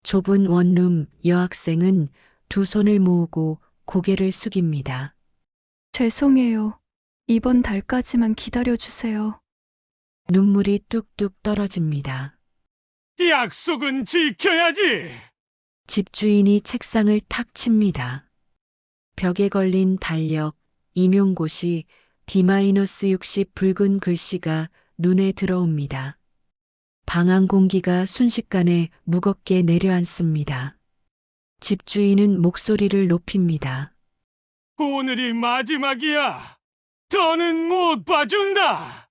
좁은 원룸 여학생은 두 손을 모으고 고개를 숙입니다. 죄송해요. 이번 달까지만 기다려주세요. 눈물이 뚝뚝 떨어집니다. 약속은 지켜야지. 집주인이 책상을 탁 칩니다. 벽에 걸린 달력, 임용고시 D-60 붉은 글씨가 눈에 들어옵니다. 방안 공기가 순식간에 무겁게 내려앉습니다. 집주인은 목소리를 높입니다. 오늘이 마지막이야. 더는 못 봐준다.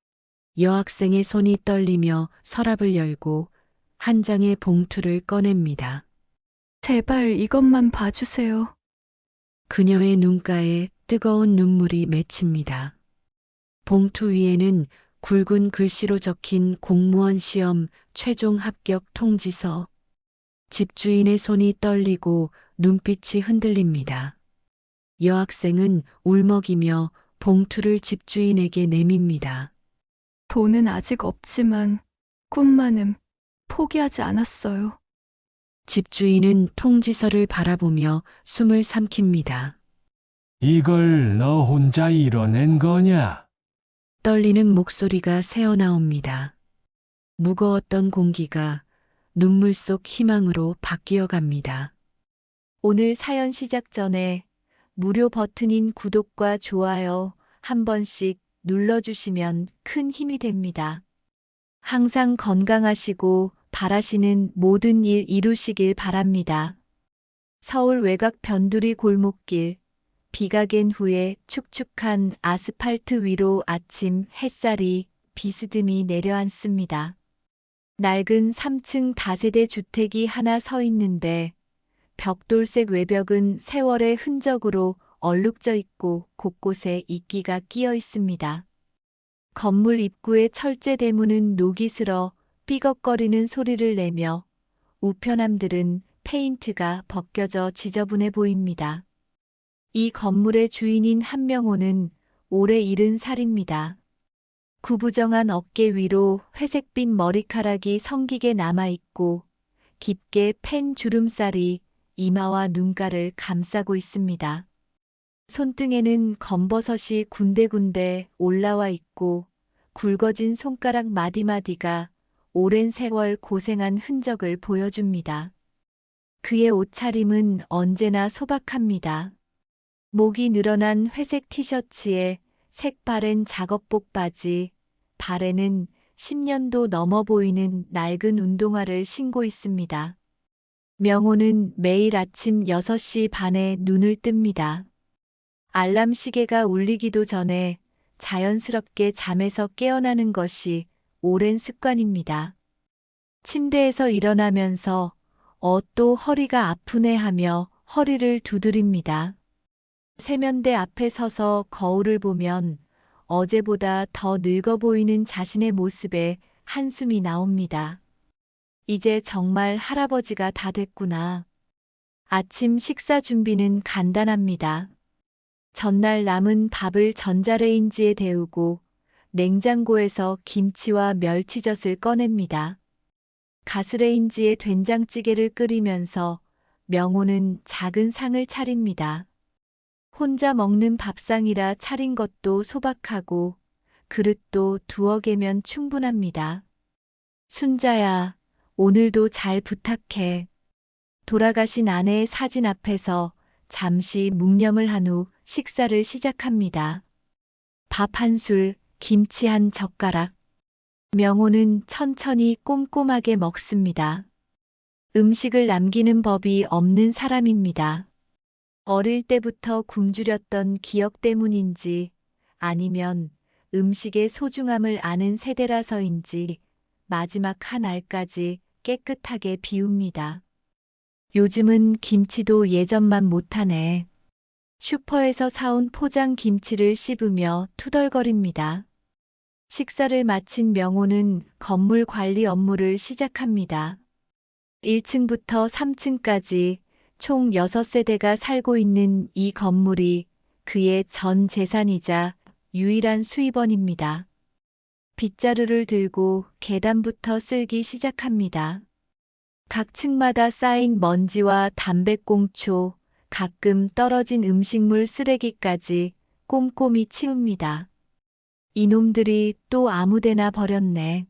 여학생의 손이 떨리며 서랍을 열고 한 장의 봉투를 꺼냅니다. 제발 이것만 봐주세요. 그녀의 눈가에 뜨거운 눈물이 맺힙니다. 봉투 위에는 굵은 글씨로 적힌 공무원 시험 최종 합격 통지서. 집주인의 손이 떨리고 눈빛이 흔들립니다. 여학생은 울먹이며 봉투를 집주인에게 내밉니다. 돈은 아직 없지만 꿈만은 포기하지 않았어요. 집주인은 통지서를 바라보며 숨을 삼킵니다. 이걸 너 혼자 이뤄낸 거냐? 떨리는 목소리가 새어나옵니다. 무거웠던 공기가 눈물 속 희망으로 바뀌어 갑니다. 오늘 사연 시작 전에 무료 버튼인 구독과 좋아요 한 번씩 눌러주시면 큰 힘이 됩니다. 항상 건강하시고 바라시는 모든 일 이루시길 바랍니다. 서울 외곽 변두리 골목길, 비가 갠 후에 축축한 아스팔트 위로 아침 햇살이 비스듬히 내려앉습니다. 낡은 3층 다세대 주택이 하나 서 있는데 벽돌색 외벽은 세월의 흔적으로 얼룩져 있고 곳곳에 이끼가 끼어 있습니다. 건물 입구의 철제 대문은 녹이 슬어 삐걱거리는 소리를 내며 우편함들은 페인트가 벗겨져 지저분해 보입니다. 이 건물의 주인인 한명호는 올해 70살입니다. 구부정한 어깨 위로 회색빛 머리카락이 성기게 남아있고 깊게 팬 주름살이 이마와 눈가를 감싸고 있습니다. 손등에는 검버섯이 군데군데 올라와 있고 굵어진 손가락 마디마디가 오랜 세월 고생한 흔적을 보여줍니다. 그의 옷차림은 언제나 소박합니다. 목이 늘어난 회색 티셔츠에 색바랜 작업복 바지, 발에는 10년도 넘어 보이는 낡은 운동화를 신고 있습니다. 명호는 매일 아침 6시 반에 눈을 뜹니다. 알람 시계가 울리기도 전에 자연스럽게 잠에서 깨어나는 것이 오랜 습관입니다. 침대에서 일어나면서 또 허리가 아프네 하며 허리를 두드립니다. 세면대 앞에 서서 거울을 보면 어제보다 더 늙어 보이는 자신의 모습에 한숨이 나옵니다. 이제 정말 할아버지가 다 됐구나. 아침 식사 준비는 간단합니다. 전날 남은 밥을 전자레인지에 데우고 냉장고에서 김치와 멸치젓을 꺼냅니다. 가스레인지에 된장찌개를 끓이면서 명호는 작은 상을 차립니다. 혼자 먹는 밥상이라 차린 것도 소박하고 그릇도 2개 개면 충분합니다. 순자야, 오늘도 잘 부탁해. 돌아가신 아내의 사진 앞에서 잠시 묵념을 한 후 식사를 시작합니다. 밥 한 술, 김치 한 젓가락. 명호는 천천히 꼼꼼하게 먹습니다. 음식을 남기는 법이 없는 사람입니다. 어릴 때부터 굶주렸던 기억 때문인지 아니면 음식의 소중함을 아는 세대라서인지 마지막 한 알까지 깨끗하게 비웁니다. 요즘은 김치도 예전만 못하네. 슈퍼에서 사온 포장 김치를 씹으며 투덜거립니다. 식사를 마친 명호는 건물 관리 업무를 시작합니다. 1층부터 3층까지 총 6세대가 살고 있는 이 건물이 그의 전 재산이자 유일한 수입원입니다. 빗자루를 들고 계단부터 쓸기 시작합니다. 각 층마다 쌓인 먼지와 담배꽁초, 가끔 떨어진 음식물 쓰레기까지 꼼꼼히 치웁니다. 이놈들이 또 아무데나 버렸네.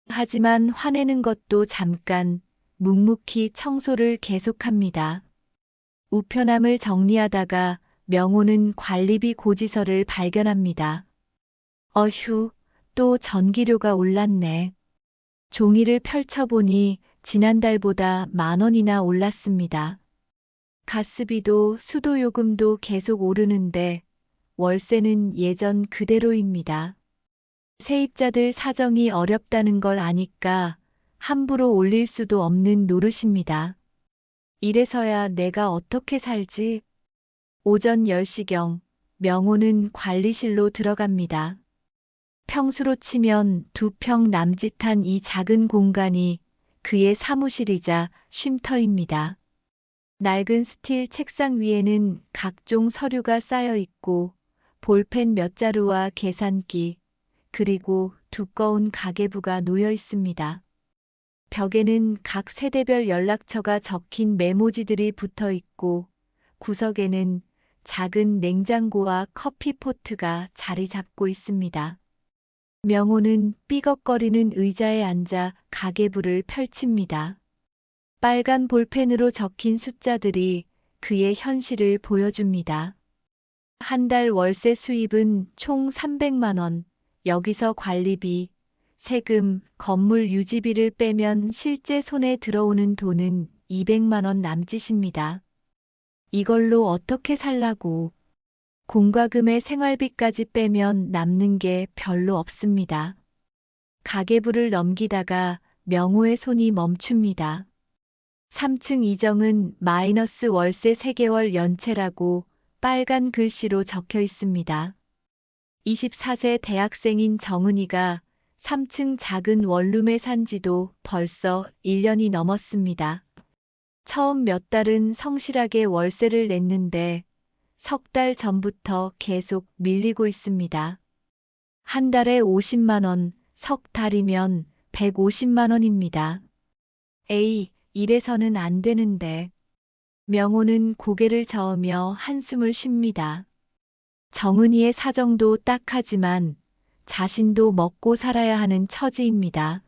하지만 화내는 것도 잠깐 묵묵히 청소를 계속합니다. 우편함을 정리하다가 명호는 관리비 고지서를 발견합니다. 어휴, 또 전기료가 올랐네. 종이를 펼쳐보니 지난달보다 10,000원이나 올랐습니다. 가스비도 수도요금도 계속 오르는데 월세는 예전 그대로입니다. 세입자들 사정이 어렵다는 걸 아니까 함부로 올릴 수도 없는 노릇입니다. 이래서야 내가 어떻게 살지? 오전 10시경 명호는 관리실로 들어갑니다. 평수로 치면 2평 남짓한 이 작은 공간이 그의 사무실이자 쉼터입니다. 낡은 스틸 책상 위에는 각종 서류가 쌓여 있고 볼펜 몇 자루와 계산기, 그리고 두꺼운 가계부가 놓여 있습니다. 벽에는 각 세대별 연락처가 적힌 메모지들이 붙어 있고 구석에는 작은 냉장고와 커피포트가 자리 잡고 있습니다. 명호는 삐걱거리는 의자에 앉아 가계부를 펼칩니다. 빨간 볼펜으로 적힌 숫자들이 그의 현실을 보여줍니다. 한 달 월세 수입은 총 300만 원, 여기서 관리비, 세금, 건물 유지비를 빼면 실제 손에 들어오는 돈은 200만 원 남짓입니다. 이걸로 어떻게 살라고. 공과금의 생활비까지 빼면 남는 게 별로 없습니다. 가계부를 넘기다가 명호의 손이 멈춥니다. 3층 이정은 마이너스 월세 3개월 연체라고 빨간 글씨로 적혀 있습니다. 24세 대학생인 정은이가 3층 작은 원룸에 산 지도 벌써 1년이 넘었습니다. 처음 몇 달은 성실하게 월세를 냈는데 석 달 전부터 계속 밀리고 있습니다. 한 달에 50만 원, 석 달이면 150만 원입니다. 에이, 이래서는 안 되는데. 명호는 고개를 저으며 한숨을 쉽니다. 정은이의 사정도 딱하지만 자신도 먹고 살아야 하는 처지입니다.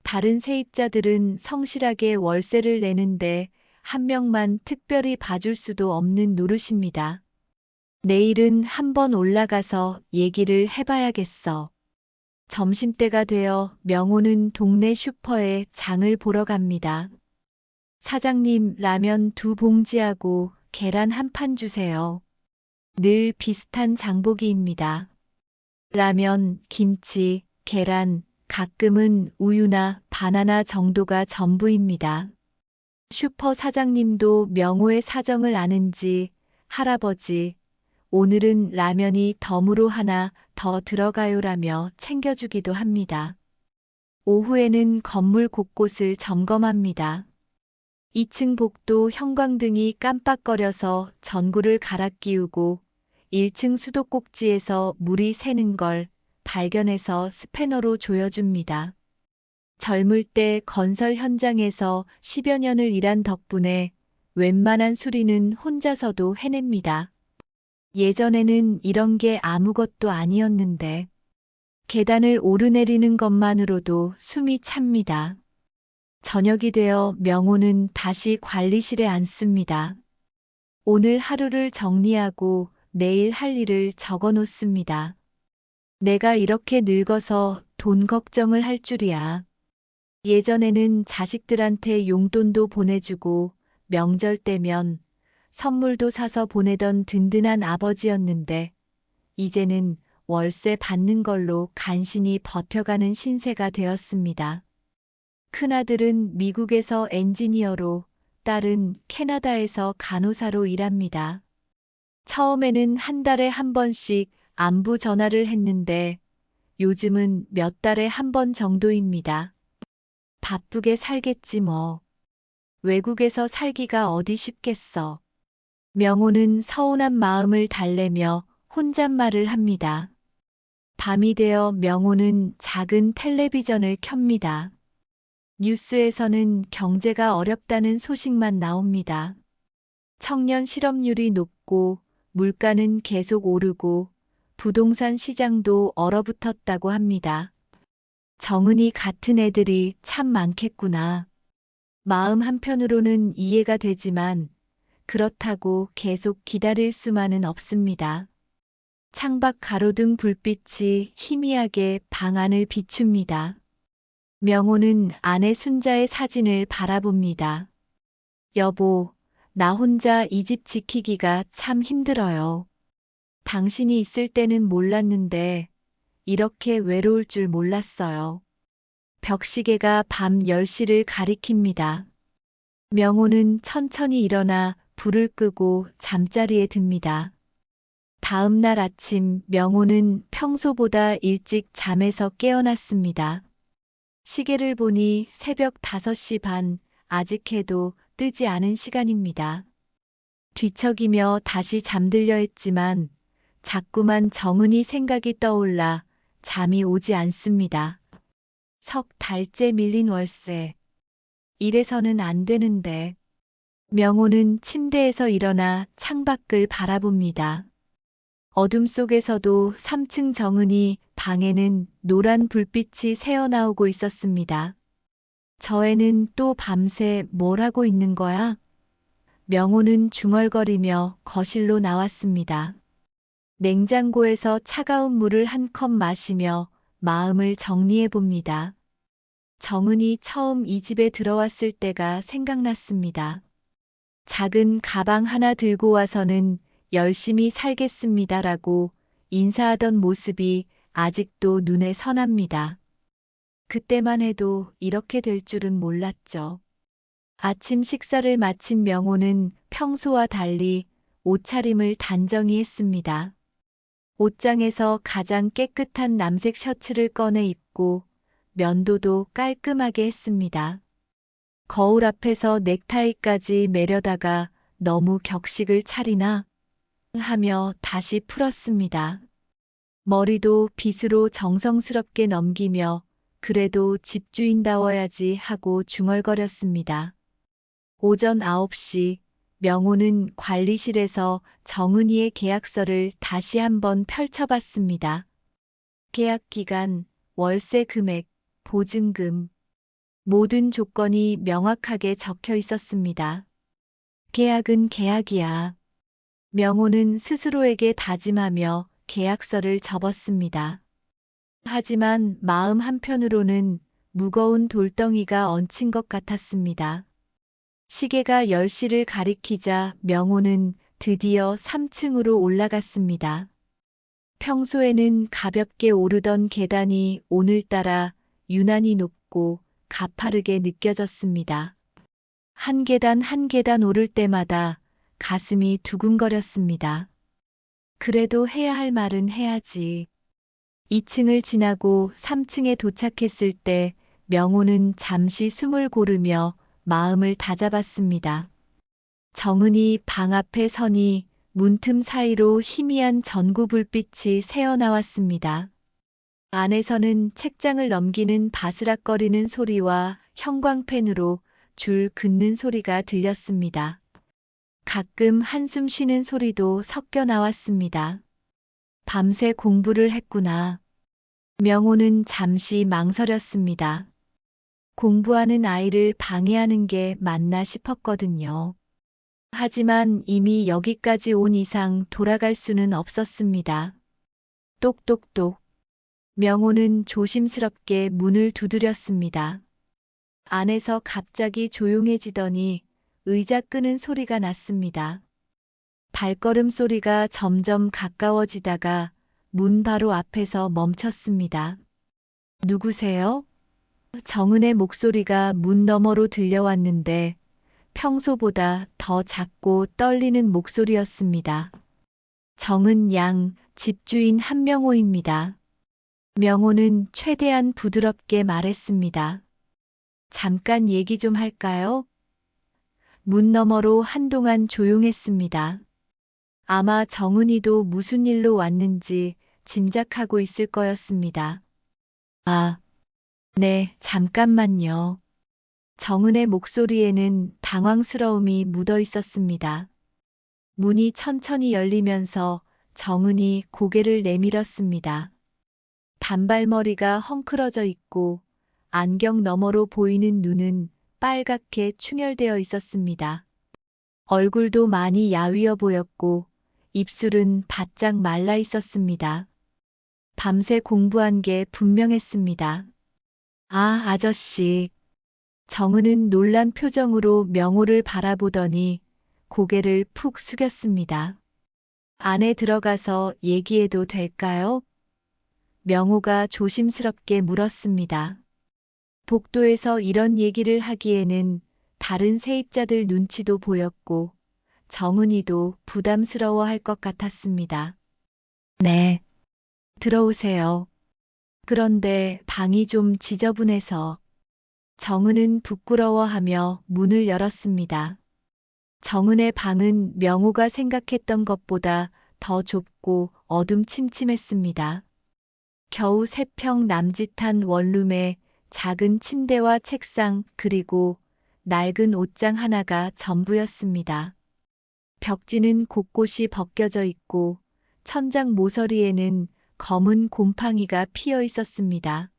다른 세입자들은 성실하게 월세를 내는데 한 명만 특별히 봐줄 수도 없는 노릇입니다. 내일은 한번 올라가서 얘기를 해봐야겠어. 점심때가 되어 명호는 동네 슈퍼에 장을 보러 갑니다. 사장님, 라면 2봉지하고 계란 1판 주세요. 늘 비슷한 장보기입니다. 라면, 김치, 계란, 가끔은 우유나 바나나 정도가 전부입니다. 슈퍼 사장님도 명호의 사정을 아는지 할아버지, 오늘은 라면이 덤으로 하나 더 들어가요라며 챙겨주기도 합니다. 오후에는 건물 곳곳을 점검합니다. 2층 복도 형광등이 깜빡거려서 전구를 갈아 끼우고 1층 수도꼭지에서 물이 새는 걸 발견해서 스패너로 조여줍니다. 젊을 때 건설 현장에서 10여 년을 일한 덕분에 웬만한 수리는 혼자서도 해냅니다. 예전에는 이런 게 아무것도 아니었는데 계단을 오르내리는 것만으로도 숨이 찹니다. 저녁이 되어 명호는 다시 관리실에 앉습니다. 오늘 하루를 정리하고 내일 할 일을 적어 놓습니다. 내가 이렇게 늙어서 돈 걱정을 할 줄이야. 예전에는 자식들한테 용돈도 보내주고 명절 때면 선물도 사서 보내던 든든한 아버지였는데 이제는 월세 받는 걸로 간신히 버텨가는 신세가 되었습니다. 큰아들은 미국에서 엔지니어로, 딸은 캐나다에서 간호사로 일합니다. 처음에는 한 달에 한 번씩 안부 전화를 했는데 요즘은 몇 달에 한 번 정도입니다. 바쁘게 살겠지 뭐. 외국에서 살기가 어디 쉽겠어. 명호는 서운한 마음을 달래며 혼잣말을 합니다. 밤이 되어 명호는 작은 텔레비전을 켭니다. 뉴스에서는 경제가 어렵다는 소식만 나옵니다. 청년 실업률이 높고 물가는 계속 오르고 부동산 시장도 얼어붙었다고 합니다. 정은이 같은 애들이 참 많겠구나. 마음 한편으로는 이해가 되지만 그렇다고 계속 기다릴 수만은 없습니다. 창밖 가로등 불빛이 희미하게 방 안을 비춥니다. 명호는 아내 순자의 사진을 바라봅니다. 여보, 나 혼자 이 집 지키기가 참 힘들어요. 당신이 있을 때는 몰랐는데 이렇게 외로울 줄 몰랐어요. 벽시계가 밤 10시를 가리킵니다. 명호는 천천히 일어나 불을 끄고 잠자리에 듭니다. 다음 날 아침 명호는 평소보다 일찍 잠에서 깨어났습니다. 시계를 보니 새벽 5시 반, 아직 해도 뜨지 않은 시간입니다. 뒤척이며 다시 잠들려 했지만 자꾸만 정은이 생각이 떠올라 잠이 오지 않습니다. 석 달째 밀린 월세. 이래서는 안 되는데. 명호는 침대에서 일어나 창밖을 바라봅니다. 어둠 속에서도 3층 정은이 방에는 노란 불빛이 새어나오고 있었습니다. 저 애는 또 밤새 뭘 하고 있는 거야? 명호는 중얼거리며 거실로 나왔습니다. 냉장고에서 차가운 물을 한 컵 마시며 마음을 정리해 봅니다. 정은이 처음 이 집에 들어왔을 때가 생각났습니다. 작은 가방 하나 들고 와서는 열심히 살겠습니다라고 인사하던 모습이 아직도 눈에 선합니다. 그때만 해도 이렇게 될 줄은 몰랐죠. 아침 식사를 마친 명호는 평소와 달리 옷차림을 단정히 했습니다. 옷장에서 가장 깨끗한 남색 셔츠를 꺼내 입고 면도도 깔끔하게 했습니다. 거울 앞에서 넥타이까지 매려다가 너무 격식을 차리나 하며 다시 풀었습니다. 머리도 빗으로 정성스럽게 넘기며 그래도 집주인다워야지 하고 중얼거렸습니다. 오전 9시 명호는 관리실에서 정은이의 계약서를 다시 한번 펼쳐봤습니다. 계약 기간, 월세 금액, 보증금, 모든 조건이 명확하게 적혀 있었습니다. 계약은 계약이야. 명호는 스스로에게 다짐하며 계약서를 접었습니다. 하지만 마음 한편으로는 무거운 돌덩이가 얹힌 것 같았습니다. 시계가 10시를 가리키자 명호는 드디어 3층으로 올라갔습니다. 평소에는 가볍게 오르던 계단이 오늘따라 유난히 높고 가파르게 느껴졌습니다. 한 계단 한 계단 오를 때마다 가슴이 두근거렸습니다. 그래도 해야 할 말은 해야지. 2층을 지나고 3층에 도착했을 때 명호는 잠시 숨을 고르며 마음을 다잡았습니다. 정은이 방 앞에 서니 문틈 사이로 희미한 전구 불빛이 새어나왔습니다. 안에서는 책장을 넘기는 바스락거리는 소리와 형광펜으로 줄 긋는 소리가 들렸습니다. 가끔 한숨 쉬는 소리도 섞여 나왔습니다. 밤새 공부를 했구나. 명호는 잠시 망설였습니다. 공부하는 아이를 방해하는 게 맞나 싶었거든요. 하지만 이미 여기까지 온 이상 돌아갈 수는 없었습니다. 똑똑똑. 명호는 조심스럽게 문을 두드렸습니다. 안에서 갑자기 조용해지더니 의자 끄는 소리가 났습니다. 발걸음 소리가 점점 가까워지다가 문 바로 앞에서 멈췄습니다. 누구세요? 정은의 목소리가 문 너머로 들려왔는데 평소보다 더 작고 떨리는 목소리였습니다. 정은 양, 집주인 한명호입니다. 명호는 최대한 부드럽게 말했습니다. 잠깐 얘기 좀 할까요? 문 너머로 한동안 조용했습니다. 아마 정은이도 무슨 일로 왔는지 짐작하고 있을 거였습니다. 아, 네, 잠깐만요. 정은의 목소리에는 당황스러움이 묻어 있었습니다. 문이 천천히 열리면서 정은이 고개를 내밀었습니다. 단발머리가 헝클어져 있고 안경 너머로 보이는 눈은 빨갛게 충혈되어 있었습니다. 얼굴도 많이 야위어 보였고 입술은 바짝 말라 있었습니다. 밤새 공부한 게 분명했습니다. 아, 아저씨. 정은은 놀란 표정으로 명호를 바라보더니 고개를 푹 숙였습니다. 안에 들어가서 얘기해도 될까요? 명호가 조심스럽게 물었습니다. 복도에서 이런 얘기를 하기에는 다른 세입자들 눈치도 보였고 정은이도 부담스러워할 것 같았습니다. 네, 들어오세요. 그런데 방이 좀 지저분해서 정은은 부끄러워하며 문을 열었습니다. 정은의 방은 명호가 생각했던 것보다 더 좁고 어둠침침했습니다. 겨우 3평 남짓한 원룸에 작은 침대와 책상 그리고 낡은 옷장 하나가 전부였습니다. 벽지는 곳곳이 벗겨져 있고 천장 모서리에는 검은 곰팡이가 피어 있었습니다.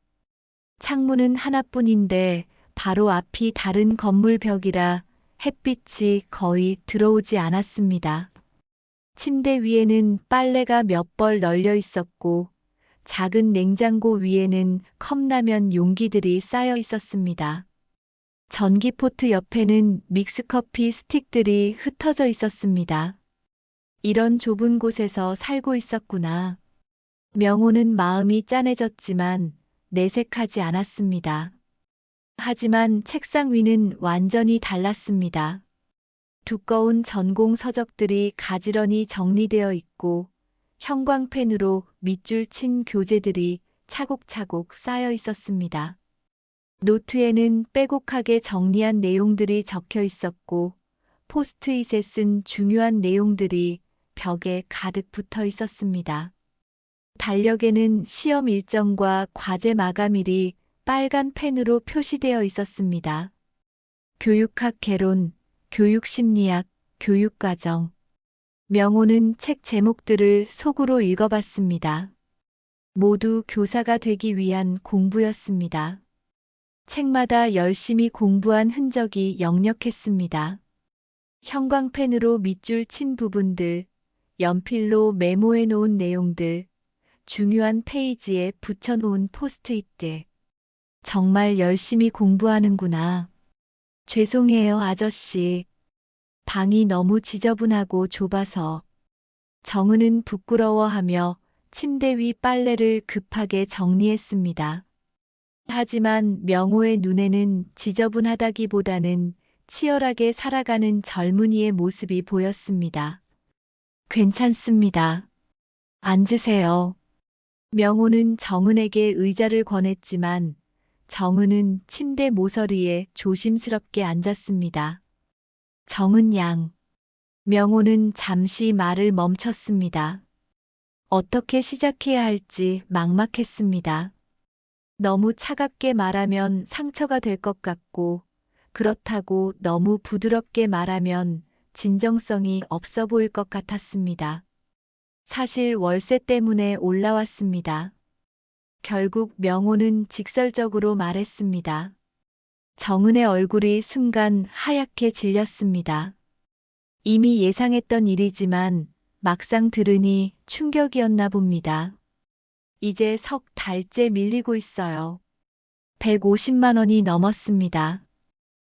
창문은 하나뿐인데 바로 앞이 다른 건물 벽이라 햇빛이 거의 들어오지 않았습니다. 침대 위에는 빨래가 몇 벌 널려 있었고 작은 냉장고 위에는 컵라면 용기들이 쌓여 있었습니다. 전기포트 옆에는 믹스커피 스틱들이 흩어져 있었습니다. 이런 좁은 곳에서 살고 있었구나. 명호는 마음이 짠해졌지만 내색하지 않았습니다. 하지만 책상 위는 완전히 달랐습니다. 두꺼운 전공 서적들이 가지런히 정리되어 있고 형광펜으로 밑줄 친 교재들이 차곡차곡 쌓여 있었습니다. 노트에는 빼곡하게 정리한 내용들이 적혀 있었고 포스트잇에 쓴 중요한 내용들이 벽에 가득 붙어 있었습니다. 달력에는 시험 일정과 과제 마감일이 빨간 펜으로 표시되어 있었습니다. 교육학 개론, 교육심리학, 교육과정. 명호는 책 제목들을 속으로 읽어봤습니다. 모두 교사가 되기 위한 공부였습니다. 책마다 열심히 공부한 흔적이 역력했습니다. 형광펜으로 밑줄 친 부분들, 연필로 메모해 놓은 내용들, 중요한 페이지에 붙여놓은 포스트잇들. 정말 열심히 공부하는구나. 죄송해요, 아저씨. 방이 너무 지저분하고 좁아서. 정은은 부끄러워하며 침대 위 빨래를 급하게 정리했습니다. 하지만 명호의 눈에는 지저분하다기보다는 치열하게 살아가는 젊은이의 모습이 보였습니다. 괜찮습니다. 앉으세요. 명호는 정은에게 의자를 권했지만 정은은 침대 모서리에 조심스럽게 앉았습니다. 정은 양. 명호는 잠시 말을 멈췄습니다. 어떻게 시작해야 할지 막막했습니다. 너무 차갑게 말하면 상처가 될 것 같고, 그렇다고 너무 부드럽게 말하면 진정성이 없어 보일 것 같았습니다. 사실 월세 때문에 올라왔습니다. 결국 명호는 직설적으로 말했습니다. 정은의 얼굴이 순간 하얗게 질렸습니다. 이미 예상했던 일이지만 막상 들으니 충격이었나 봅니다. 이제 석 달째 밀리고 있어요. 150만 원이 넘었습니다.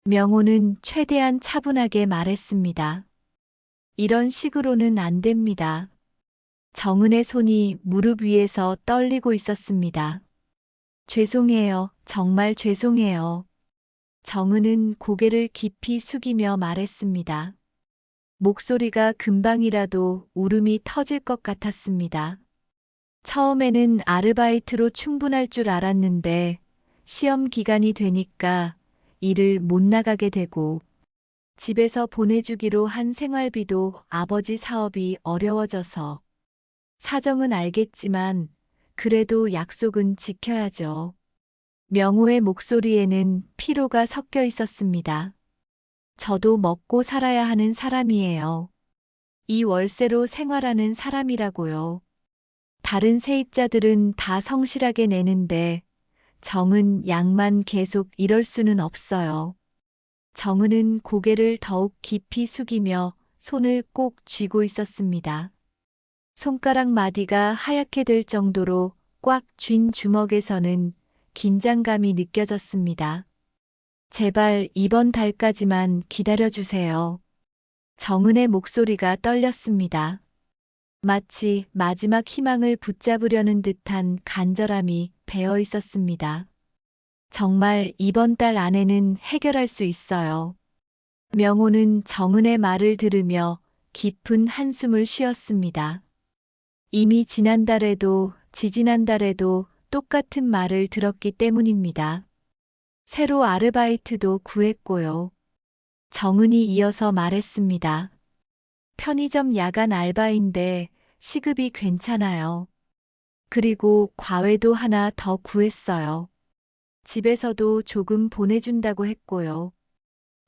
명호는 최대한 차분하게 말했습니다. 이런 식으로는 안 됩니다. 정은의 손이 무릎 위에서 떨리고 있었습니다. 죄송해요. 정말 죄송해요. 정은은 고개를 깊이 숙이며 말했습니다. 목소리가 금방이라도 울음이 터질 것 같았습니다. 처음에는 아르바이트로 충분할 줄 알았는데 시험 기간이 되니까 일을 못 나가게 되고 집에서 보내주기로 한 생활비도 아버지 사업이 어려워져서 사정은 알겠지만 그래도 약속은 지켜야죠. 명호의 목소리에는 피로가 섞여 있었습니다. 저도 먹고 살아야 하는 사람이에요. 이 월세로 생활하는 사람이라고요. 다른 세입자들은 다 성실하게 내는데 정은 양만 계속 이럴 수는 없어요. 정은은 고개를 더욱 깊이 숙이며 손을 꼭 쥐고 있었습니다. 손가락 마디가 하얗게 될 정도로 꽉 쥔 주먹에서는 긴장감이 느껴졌습니다. 제발 이번 달까지만 기다려주세요. 정은의 목소리가 떨렸습니다. 마치 마지막 희망을 붙잡으려는 듯한 간절함이 배어 있었습니다. 정말 이번 달 안에는 해결할 수 있어요. 명호는 정은의 말을 들으며 깊은 한숨을 쉬었습니다. 이미 지난달에도 지지난달에도 똑같은 말을 들었기 때문입니다. 새로 아르바이트도 구했고요. 정은이 이어서 말했습니다. 편의점 야간 알바인데 시급이 괜찮아요. 그리고 과외도 하나 더 구했어요. 집에서도 조금 보내준다고 했고요.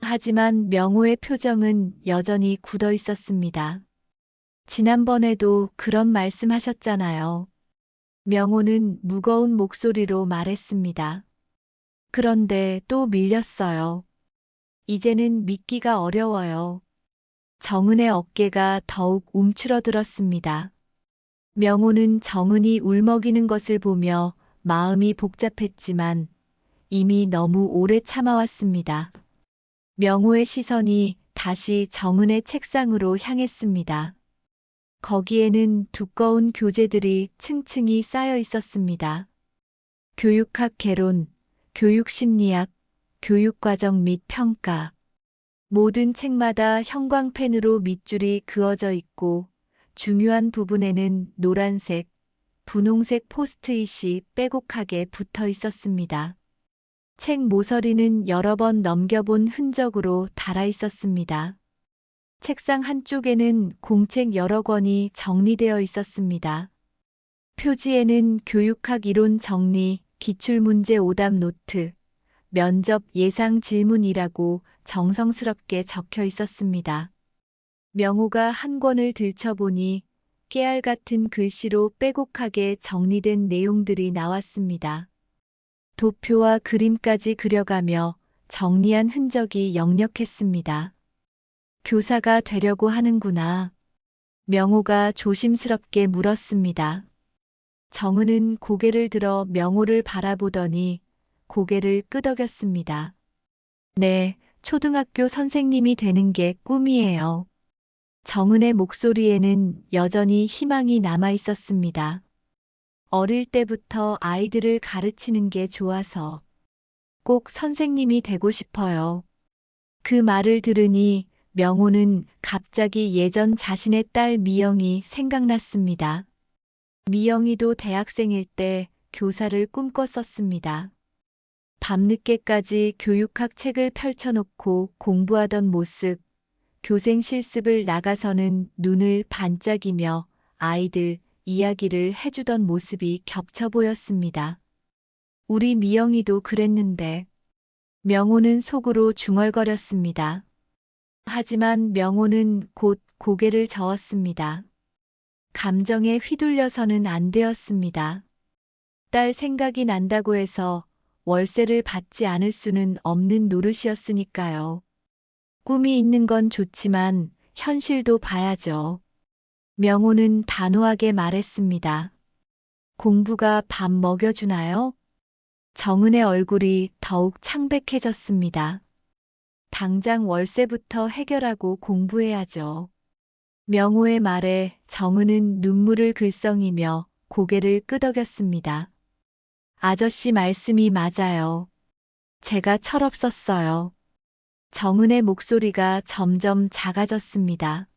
하지만 명호의 표정은 여전히 굳어 있었습니다. 지난번에도 그런 말씀하셨잖아요. 명호는 무거운 목소리로 말했습니다. 그런데 또 밀렸어요. 이제는 믿기가 어려워요. 정은의 어깨가 더욱 움츠러들었습니다. 명호는 정은이 울먹이는 것을 보며 마음이 복잡했지만 이미 너무 오래 참아왔습니다. 명호의 시선이 다시 정은의 책상으로 향했습니다. 거기에는 두꺼운 교재들이 층층이 쌓여 있었습니다. 교육학 개론, 교육심리학, 교육과정 및 평가. 모든 책마다 형광펜으로 밑줄이 그어져 있고 중요한 부분에는 노란색, 분홍색 포스트잇이 빼곡하게 붙어 있었습니다. 책 모서리는 여러 번 넘겨본 흔적으로 달아 있었습니다. 책상 한쪽에는 공책 여러 권이 정리되어 있었습니다. 표지에는 교육학 이론 정리, 기출문제 오답 노트, 면접 예상 질문이라고 정성스럽게 적혀 있었습니다. 명호가 한 권을 들춰보니 깨알 같은 글씨로 빼곡하게 정리된 내용들이 나왔습니다. 도표와 그림까지 그려가며 정리한 흔적이 역력했습니다. 교사가 되려고 하는구나. 명호가 조심스럽게 물었습니다. 정은은 고개를 들어 명호를 바라보더니 고개를 끄덕였습니다. 네, 초등학교 선생님이 되는 게 꿈이에요. 정은의 목소리에는 여전히 희망이 남아 있었습니다. 어릴 때부터 아이들을 가르치는 게 좋아서 꼭 선생님이 되고 싶어요. 그 말을 들으니 명호는 갑자기 예전 자신의 딸 미영이 생각났습니다. 미영이도 대학생일 때 교사를 꿈꿨었습니다. 밤늦게까지 교육학 책을 펼쳐놓고 공부하던 모습, 교생 실습을 나가서는 눈을 반짝이며 아이들 이야기를 해주던 모습이 겹쳐 보였습니다. 우리 미영이도 그랬는데. 명호는 속으로 중얼거렸습니다. 하지만 명호는 곧 고개를 저었습니다. 감정에 휘둘려서는 안 되었습니다. 딸 생각이 난다고 해서 월세를 받지 않을 수는 없는 노릇이었으니까요. 꿈이 있는 건 좋지만 현실도 봐야죠. 명호는 단호하게 말했습니다. 공부가 밥 먹여주나요? 정은의 얼굴이 더욱 창백해졌습니다. 당장 월세부터 해결하고 공부해야죠. 명호의 말에 정은은 눈물을 글썽이며 고개를 끄덕였습니다. 아저씨 말씀이 맞아요. 제가 철없었어요. 정은의 목소리가 점점 작아졌습니다.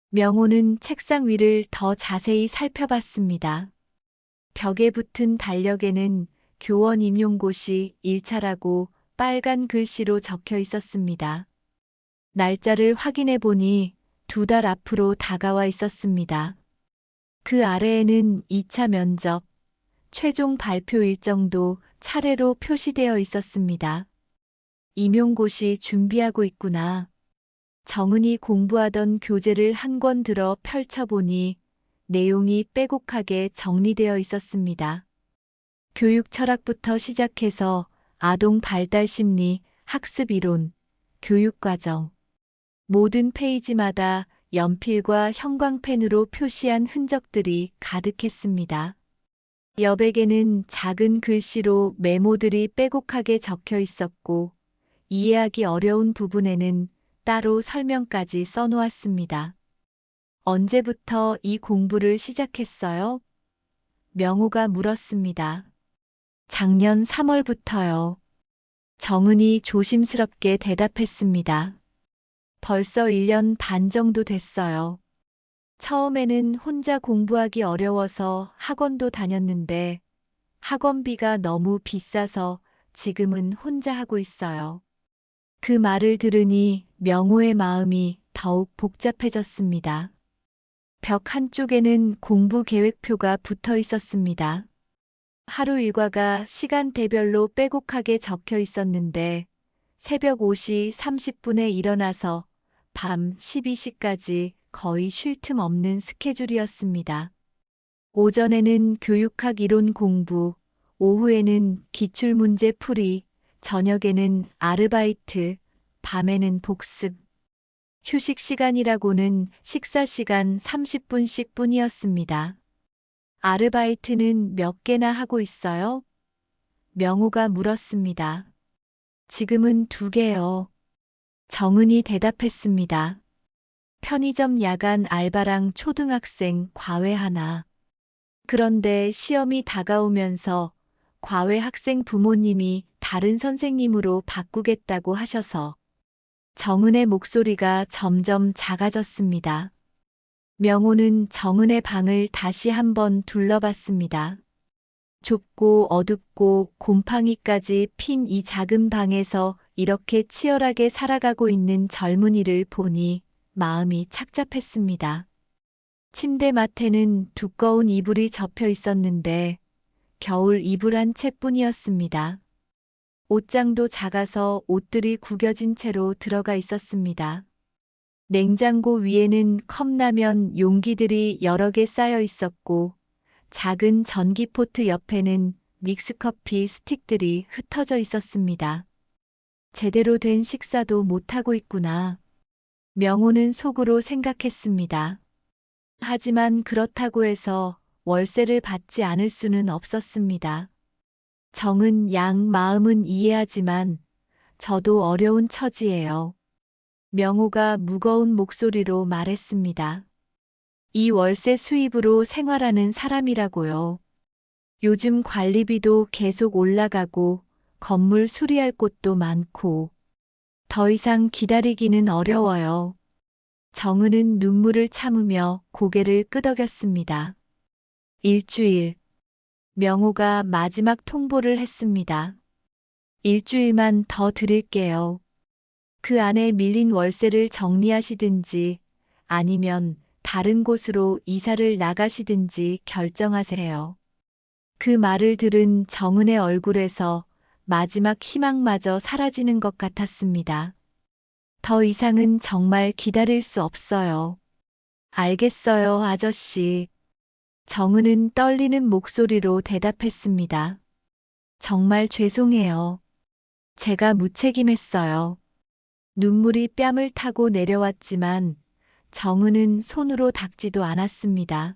명호는 책상 위를 더 자세히 살펴봤습니다. 벽에 붙은 달력에는 교원 임용고시 1차라고 빨간 글씨로 적혀 있었습니다. 날짜를 확인해 보니 2달 앞으로 다가와 있었습니다. 그 아래에는 2차 면접, 최종 발표 일정도 차례로 표시되어 있었습니다. 임용고시 준비하고 있구나. 정은이 공부하던 교재를 한 권 들어 펼쳐보니 내용이 빼곡하게 정리되어 있었습니다. 교육 철학부터 시작해서 아동 발달 심리, 학습 이론, 교육 과정. 모든 페이지마다 연필과 형광펜으로 표시한 흔적들이 가득했습니다. 여백에는 작은 글씨로 메모들이 빼곡하게 적혀 있었고, 이해하기 어려운 부분에는 따로 설명까지 써놓았습니다. 언제부터 이 공부를 시작했어요? 명호가 물었습니다. 작년 3월부터요. 정은이 조심스럽게 대답했습니다. 벌써 1년 반 정도 됐어요. 처음에는 혼자 공부하기 어려워서 학원도 다녔는데 학원비가 너무 비싸서 지금은 혼자 하고 있어요. 그 말을 들으니 명호의 마음이 더욱 복잡해졌습니다. 벽 한쪽에는 공부 계획표가 붙어 있었습니다. 하루 일과가 시간대별로 빼곡하게 적혀 있었는데 새벽 5시 30분에 일어나서 밤 12시까지 거의 쉴 틈 없는 스케줄이었습니다. 오전에는 교육학 이론 공부, 오후에는 기출문제 풀이, 저녁에는 아르바이트, 밤에는 복습. 휴식 시간이라고는 식사 시간 30분씩 뿐이었습니다. 아르바이트는 몇 개나 하고 있어요? 명호가 물었습니다. 지금은 2개요. 정은이 대답했습니다. 편의점 야간 알바랑 초등학생 과외 하나. 그런데 시험이 다가오면서 과외 학생 부모님이 다른 선생님으로 바꾸겠다고 하셔서 정은의 목소리가 점점 작아졌습니다. 명호는 정은의 방을 다시 한번 둘러봤습니다. 좁고 어둡고 곰팡이까지 핀 이 작은 방에서 이렇게 치열하게 살아가고 있는 젊은이를 보니 마음이 착잡했습니다. 침대맡에는 두꺼운 이불이 접혀 있었는데 겨울 이불 한 채뿐이었습니다. 옷장도 작아서 옷들이 구겨진 채로 들어가 있었습니다. 냉장고 위에는 컵라면 용기들이 여러 개 쌓여 있었고 작은 전기포트 옆에는 믹스커피 스틱들이 흩어져 있었습니다. 제대로 된 식사도 못하고 있구나. 명호는 속으로 생각했습니다. 하지만 그렇다고 해서 월세를 받지 않을 수는 없었습니다. 정은 양 마음은 이해하지만 저도 어려운 처지예요. 명호가 무거운 목소리로 말했습니다. 이 월세 수입으로 생활하는 사람이라고요. 요즘 관리비도 계속 올라가고 건물 수리할 곳도 많고 더 이상 기다리기는 어려워요. 정은은 눈물을 참으며 고개를 끄덕였습니다. 일주일. 명호가 마지막 통보를 했습니다. 일주일만 더 드릴게요. 그 안에 밀린 월세를 정리하시든지 아니면 다른 곳으로 이사를 나가시든지 결정하세요. 그 말을 들은 정은의 얼굴에서 마지막 희망마저 사라지는 것 같았습니다. 더 이상은 정말 기다릴 수 없어요. 알겠어요, 아저씨. 정은은 떨리는 목소리로 대답했습니다. 정말 죄송해요. 제가 무책임했어요. 눈물이 뺨을 타고 내려왔지만 정은은 손으로 닦지도 않았습니다.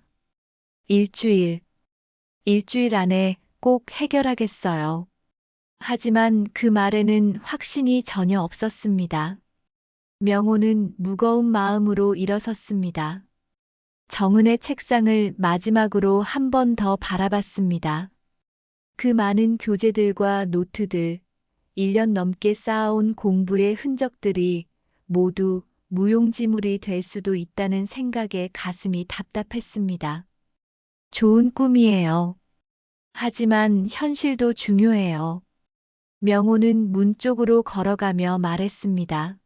일주일 안에 꼭 해결하겠어요. 하지만 그 말에는 확신이 전혀 없었습니다. 명호는 무거운 마음으로 일어섰습니다. 정은의 책상을 마지막으로 한 번 더 바라봤습니다. 그 많은 교재들과 노트들, 1년 넘게 쌓아온 공부의 흔적들이 모두 무용지물이 될 수도 있다는 생각에 가슴이 답답했습니다. 좋은 꿈이에요. 하지만 현실도 중요해요. 명호는 문 쪽으로 걸어가며 말했습니다.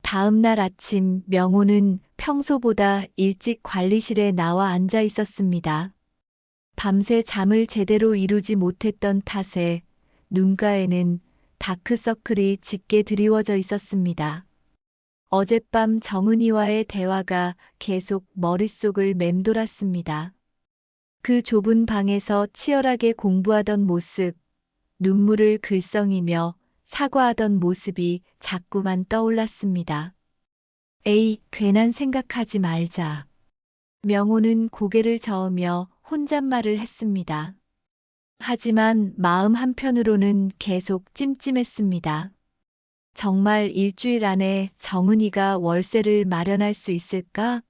다음 날 아침 명호는 평소보다 일찍 관리실에 나와 앉아 있었습니다. 밤새 잠을 제대로 이루지 못했던 탓에 눈가에는 다크서클이 짙게 드리워져 있었습니다. 어젯밤 정은이와의 대화가 계속 머릿속을 맴돌았습니다. 그 좁은 방에서 치열하게 공부하던 모습, 눈물을 글썽이며 사과하던 모습이 자꾸만 떠올랐습니다. 에이, 괜한 생각하지 말자. 명호는 고개를 저으며 혼잣말을 했습니다. 하지만 마음 한편으로는 계속 찜찜했습니다. 정말 일주일 안에 정은이가 월세를 마련할 수 있을까?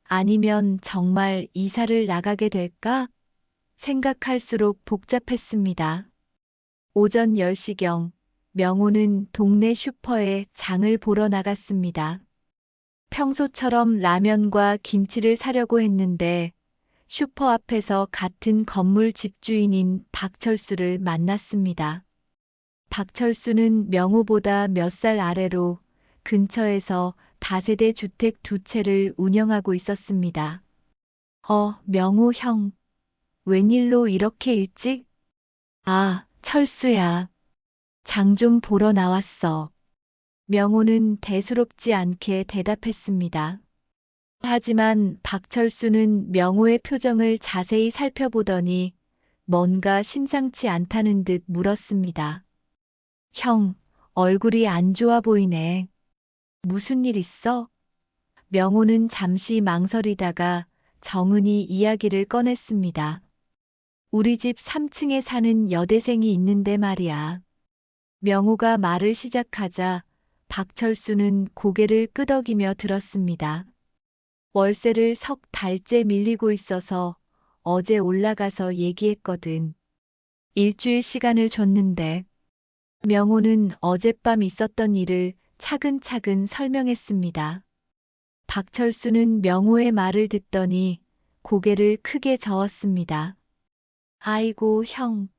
아니면 정말 이사를 나가게 될까? 생각할수록 복잡했습니다. 오전 10시경 명호는 동네 슈퍼에 장을 보러 나갔습니다. 평소처럼 라면과 김치를 사려고 했는데 슈퍼 앞에서 같은 건물 집주인인 박철수를 만났습니다. 박철수는 명호보다 몇 살 아래로 근처에서 다세대 주택 2채를 운영하고 있었습니다. 명호 형. 웬일로 이렇게 일찍? 아, 철수야. 장 좀 보러 나왔어. 명호는 대수롭지 않게 대답했습니다. 하지만 박철수는 명호의 표정을 자세히 살펴보더니 뭔가 심상치 않다는 듯 물었습니다. 형, 얼굴이 안 좋아 보이네. 무슨 일 있어? 명호는 잠시 망설이다가 정은이 이야기를 꺼냈습니다. 우리 집 3층에 사는 여대생이 있는데 말이야. 명호가 말을 시작하자 박철수는 고개를 끄덕이며 들었습니다. 월세를 석 달째 밀리고 있어서 어제 올라가서 얘기했거든. 일주일 시간을 줬는데. 명호는 어젯밤 있었던 일을 차근차근 설명했습니다. 박철수는 명호의 말을 듣더니 고개를 크게 저었습니다. 아이고, 형.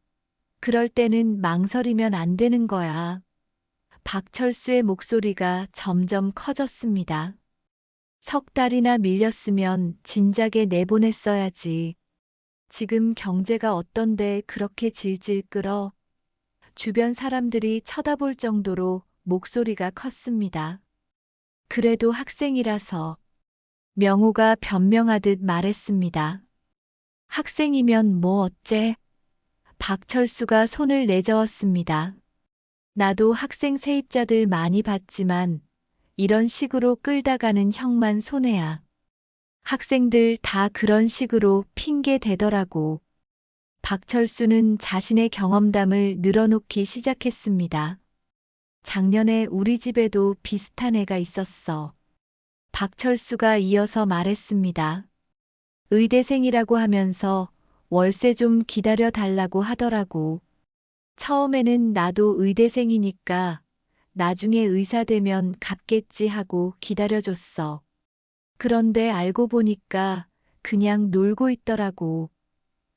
그럴 때는 망설이면 안 되는 거야. 박철수의 목소리가 점점 커졌습니다. 석 달이나 밀렸으면 진작에 내보냈어야지. 지금 경제가 어떤데 그렇게 질질 끌어? 주변 사람들이 쳐다볼 정도로 목소리가 컸습니다. 그래도 학생이라서. 명호가 변명하듯 말했습니다. 학생이면 뭐 어째? 박철수가 손을 내저었습니다. 나도 학생 세입자들 많이 봤지만 이런 식으로 끌다가는 형만 손해야. 학생들 다 그런 식으로 핑계 대더라고. 박철수는 자신의 경험담을 늘어놓기 시작했습니다. 작년에 우리 집에도 비슷한 애가 있었어. 박철수가 이어서 말했습니다. 의대생이라고 하면서 월세 좀 기다려 달라고 하더라고. 처음에는 나도 의대생이니까 나중에 의사 되면 갚겠지 하고 기다려줬어. 그런데 알고 보니까 그냥 놀고 있더라고.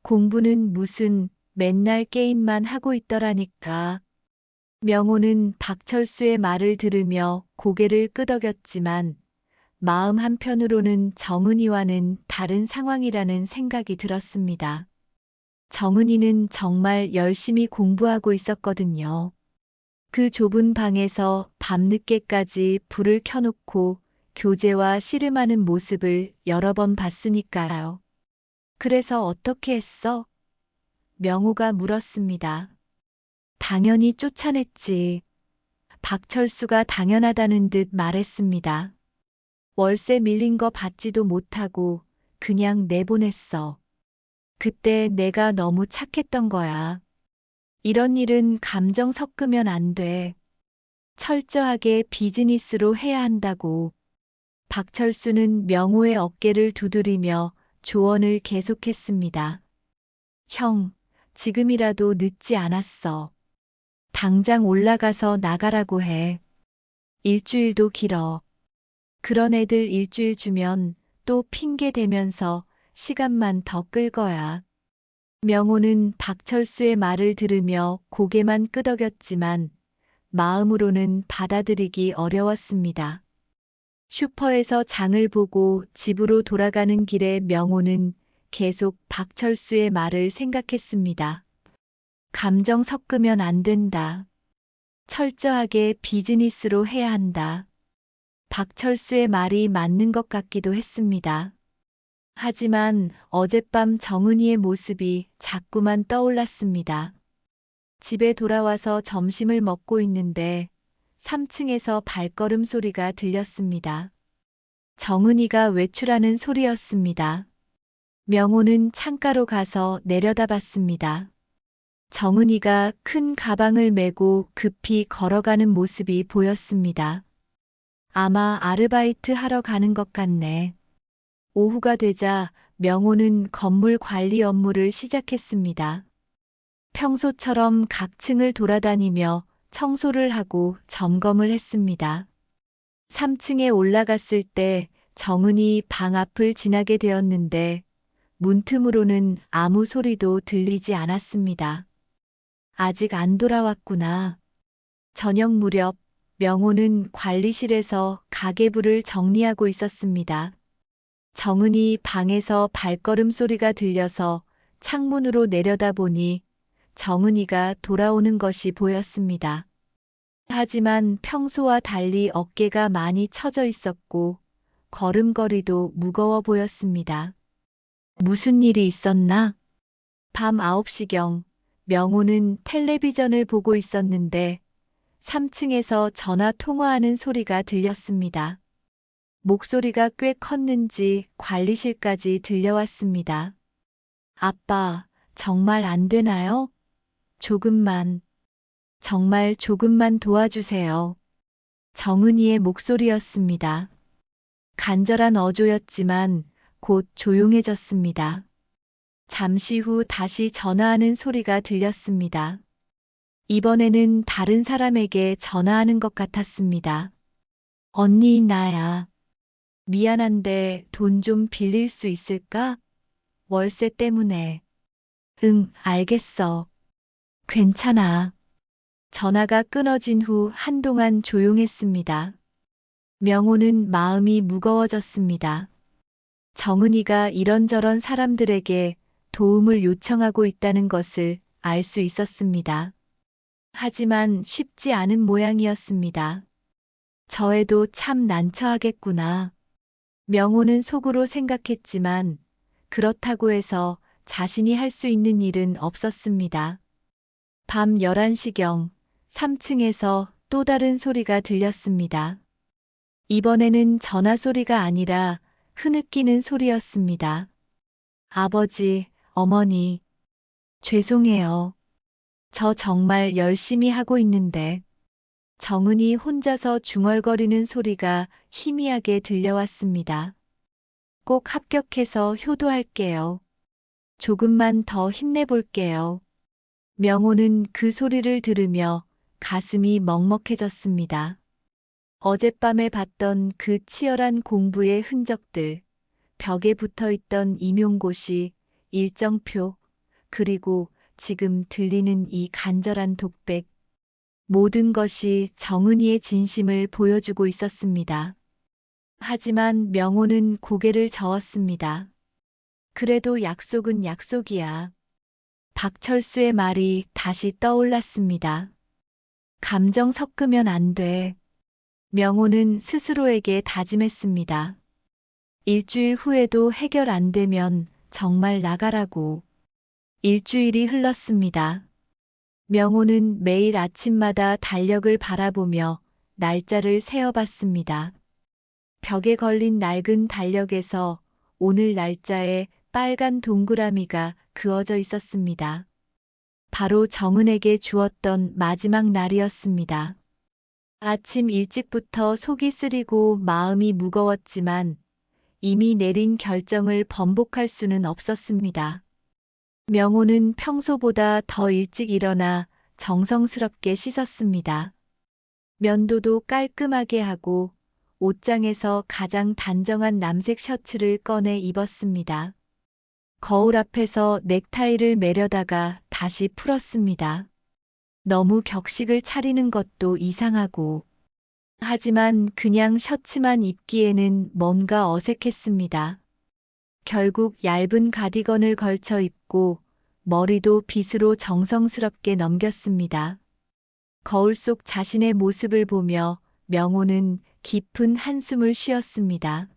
공부는 무슨 맨날 게임만 하고 있더라니까. 명호는 박철수의 말을 들으며 고개를 끄덕였지만 마음 한편으로는 정은이와는 다른 상황이라는 생각이 들었습니다. 정은이는 정말 열심히 공부하고 있었거든요. 그 좁은 방에서 밤늦게까지 불을 켜놓고 교재와 씨름하는 모습을 여러 번 봤으니까요. 그래서 어떻게 했어? 명호가 물었습니다. 당연히 쫓아냈지. 박철수가 당연하다는 듯 말했습니다. 월세 밀린 거 받지도 못하고 그냥 내보냈어. 그때 내가 너무 착했던 거야. 이런 일은 감정 섞으면 안 돼. 철저하게 비즈니스로 해야 한다고. 박철수는 명호의 어깨를 두드리며 조언을 계속했습니다. 형, 지금이라도 늦지 않았어. 당장 올라가서 나가라고 해. 일주일도 길어. 그런 애들 일주일 주면 또 핑계 대면서 시간만 더 끌 거야. 명호는 박철수의 말을 들으며 고개만 끄덕였지만 마음으로는 받아들이기 어려웠습니다. 슈퍼에서 장을 보고 집으로 돌아가는 길에 명호는 계속 박철수의 말을 생각했습니다. 감정 섞으면 안 된다. 철저하게 비즈니스로 해야 한다. 박철수의 말이 맞는 것 같기도 했습니다. 하지만 어젯밤 정은이의 모습이 자꾸만 떠올랐습니다. 집에 돌아와서 점심을 먹고 있는데 3층에서 발걸음 소리가 들렸습니다. 정은이가 외출하는 소리였습니다. 명호는 창가로 가서 내려다봤습니다. 정은이가 큰 가방을 메고 급히 걸어가는 모습이 보였습니다. 아마 아르바이트 하러 가는 것 같네. 오후가 되자 명호는 건물 관리 업무를 시작했습니다. 평소처럼 각 층을 돌아다니며 청소를 하고 점검을 했습니다. 3층에 올라갔을 때 정은이 방 앞을 지나게 되었는데 문틈으로는 아무 소리도 들리지 않았습니다. 아직 안 돌아왔구나. 저녁 무렵 명호는 관리실에서 가계부를 정리하고 있었습니다. 정은이 방에서 발걸음 소리가 들려서 창문으로 내려다보니 정은이가 돌아오는 것이 보였습니다. 하지만 평소와 달리 어깨가 많이 처져 있었고 걸음걸이도 무거워 보였습니다. 무슨 일이 있었나? 밤 9시경 명호는 텔레비전을 보고 있었는데 3층에서 전화 통화하는 소리가 들렸습니다. 목소리가 꽤 컸는지 관리실까지 들려왔습니다. 아빠, 정말 안 되나요? 조금만, 정말 조금만 도와주세요. 정은이의 목소리였습니다. 간절한 어조였지만 곧 조용해졌습니다. 잠시 후 다시 전화하는 소리가 들렸습니다. 이번에는 다른 사람에게 전화하는 것 같았습니다. 언니, 나야. 미안한데 돈 좀 빌릴 수 있을까? 월세 때문에. 응, 알겠어. 괜찮아. 전화가 끊어진 후 한동안 조용했습니다. 명호는 마음이 무거워졌습니다. 정은이가 이런저런 사람들에게 도움을 요청하고 있다는 것을 알 수 있었습니다. 하지만 쉽지 않은 모양이었습니다. 저애도 참 난처하겠구나. 명호는 속으로 생각했지만 그렇다고 해서 자신이 할 수 있는 일은 없었습니다. 밤 11시경 3층에서 또 다른 소리가 들렸습니다. 이번에는 전화 소리가 아니라 흐느끼는 소리였습니다. 아버지, 어머니, 죄송해요. 저 정말 열심히 하고 있는데. 정은이 혼자서 중얼거리는 소리가 희미하게 들려왔습니다. 꼭 합격해서 효도할게요. 조금만 더 힘내볼게요. 명호는 그 소리를 들으며 가슴이 먹먹해졌습니다. 어젯밤에 봤던 그 치열한 공부의 흔적들, 벽에 붙어있던 임용고시, 일정표, 그리고 지금 들리는 이 간절한 독백, 모든 것이 정은이의 진심을 보여주고 있었습니다. 하지만 명호는 고개를 저었습니다. 그래도 약속은 약속이야. 박철수의 말이 다시 떠올랐습니다. 감정 섞으면 안 돼. 명호는 스스로에게 다짐했습니다. 일주일 후에도 해결 안 되면 정말 나가라고. 일주일이 흘렀습니다. 명호는 매일 아침마다 달력을 바라보며 날짜를 세어봤습니다. 벽에 걸린 낡은 달력에서 오늘 날짜에 빨간 동그라미가 그어져 있었습니다. 바로 정은에게 주었던 마지막 날이었습니다. 아침 일찍부터 속이 쓰리고 마음이 무거웠지만 이미 내린 결정을 번복할 수는 없었습니다. 명호는 평소보다 더 일찍 일어나 정성스럽게 씻었습니다. 면도도 깔끔하게 하고 옷장에서 가장 단정한 남색 셔츠를 꺼내 입었습니다. 거울 앞에서 넥타이를 매려다가 다시 풀었습니다. 너무 격식을 차리는 것도 이상하고. 하지만 그냥 셔츠만 입기에는 뭔가 어색했습니다. 결국 얇은 가디건을 걸쳐 입고 머리도 빗으로 정성스럽게 넘겼습니다. 거울 속 자신의 모습을 보며 명호는 깊은 한숨을 쉬었습니다.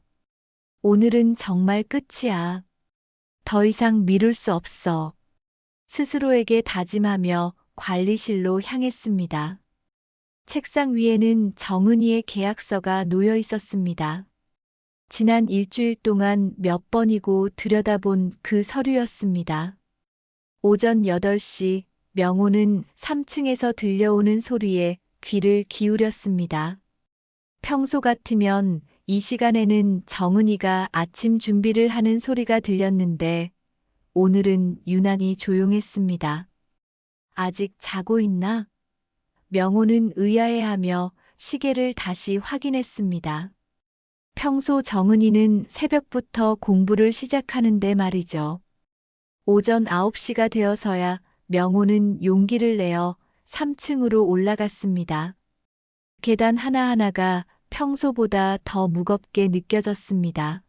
오늘은 정말 끝이야. 더 이상 미룰 수 없어. 스스로에게 다짐하며 관리실로 향했습니다. 책상 위에는 정은이의 계약서가 놓여 있었습니다. 지난 일주일 동안 몇 번이고 들여다본 그 서류였습니다. 오전 8시 명호는 3층에서 들려오는 소리에 귀를 기울였습니다. 평소 같으면 이 시간에는 정은이가 아침 준비를 하는 소리가 들렸는데 오늘은 유난히 조용했습니다. 아직 자고 있나? 명호는 의아해하며 시계를 다시 확인했습니다. 평소 정은이는 새벽부터 공부를 시작하는데 말이죠. 오전 9시가 되어서야 명호는 용기를 내어 3층으로 올라갔습니다. 계단 하나하나가 평소보다 더 무겁게 느껴졌습니다.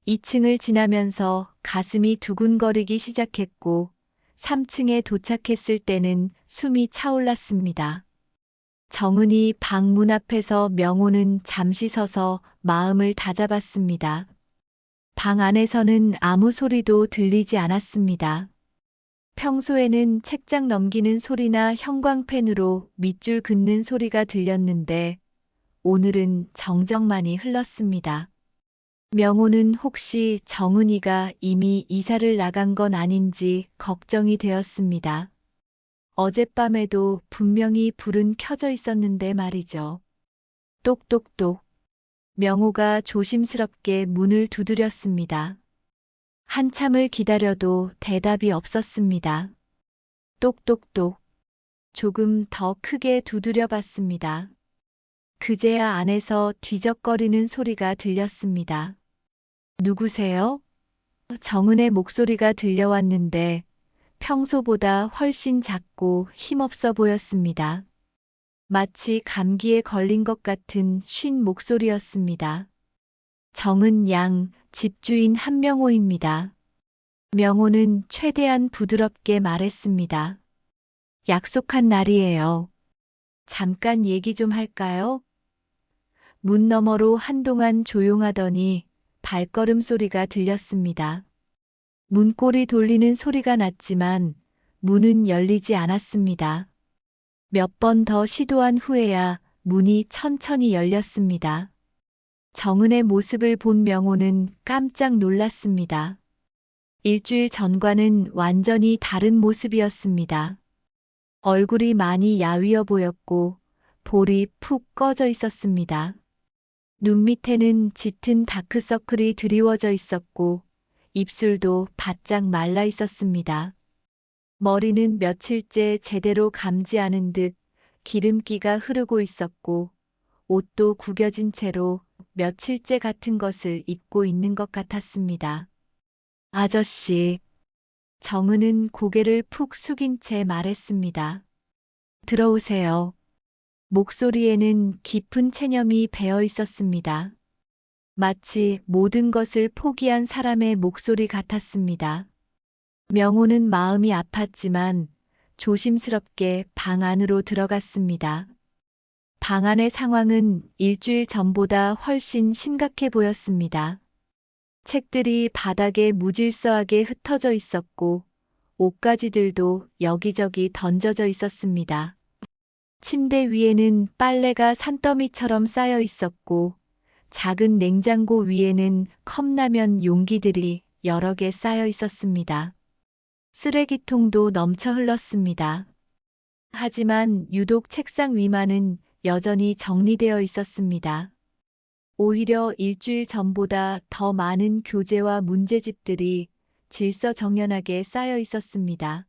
2층을 지나면서 가슴이 두근거리기 시작했고 3층에 도착했을 때는 숨이 차올랐습니다. 정은이 방 문 앞에서 명호는 잠시 서서 마음을 다잡았습니다. 방 안에서는 아무 소리도 들리지 않았습니다. 평소에는 책장 넘기는 소리나 형광펜으로 밑줄 긋는 소리가 들렸는데 오늘은 정적만이 흘렀습니다. 명호는 혹시 정은이가 이미 이사를 나간 건 아닌지 걱정이 되었습니다. 어젯밤에도 분명히 불은 켜져 있었는데 말이죠. 똑똑똑. 명호가 조심스럽게 문을 두드렸습니다. 한참을 기다려도 대답이 없었습니다. 똑똑똑. 조금 더 크게 두드려 봤습니다. 그제야 안에서 뒤적거리는 소리가 들렸습니다. 누구세요? 정은의 목소리가 들려왔는데 평소보다 훨씬 작고 힘없어 보였습니다. 마치 감기에 걸린 것 같은 쉰 목소리였습니다. 정은 양, 집주인 한명호입니다. 명호는 최대한 부드럽게 말했습니다. 약속한 날이에요. 잠깐 얘기 좀 할까요? 문 너머로 한동안 조용하더니 발걸음 소리가 들렸습니다. 문고리 돌리는 소리가 났지만 문은 열리지 않았습니다. 몇 번 더 시도한 후에야 문이 천천히 열렸습니다. 정은의 모습을 본 명호는 깜짝 놀랐습니다. 일주일 전과는 완전히 다른 모습이었습니다. 얼굴이 많이 야위어 보였고 볼이 푹 꺼져 있었습니다. 눈 밑에는 짙은 다크서클이 드리워져 있었고 입술도 바짝 말라 있었습니다. 머리는 며칠째 제대로 감지 않은 듯 기름기가 흐르고 있었고 옷도 구겨진 채로 며칠째 같은 것을 입고 있는 것 같았습니다. 아저씨. 정은은 고개를 푹 숙인 채 말했습니다. 들어오세요. 목소리에는 깊은 체념이 배어 있었습니다. 마치 모든 것을 포기한 사람의 목소리 같았습니다. 명호는 마음이 아팠지만 조심스럽게 방 안으로 들어갔습니다. 방 안의 상황은 일주일 전보다 훨씬 심각해 보였습니다. 책들이 바닥에 무질서하게 흩어져 있었고 옷가지들도 여기저기 던져져 있었습니다. 침대 위에는 빨래가 산더미처럼 쌓여 있었고 작은 냉장고 위에는 컵라면 용기들이 여러 개 쌓여 있었습니다. 쓰레기통도 넘쳐 흘렀습니다. 하지만 유독 책상 위만은 여전히 정리되어 있었습니다. 오히려 일주일 전보다 더 많은 교재와 문제집들이 질서정연하게 쌓여 있었습니다.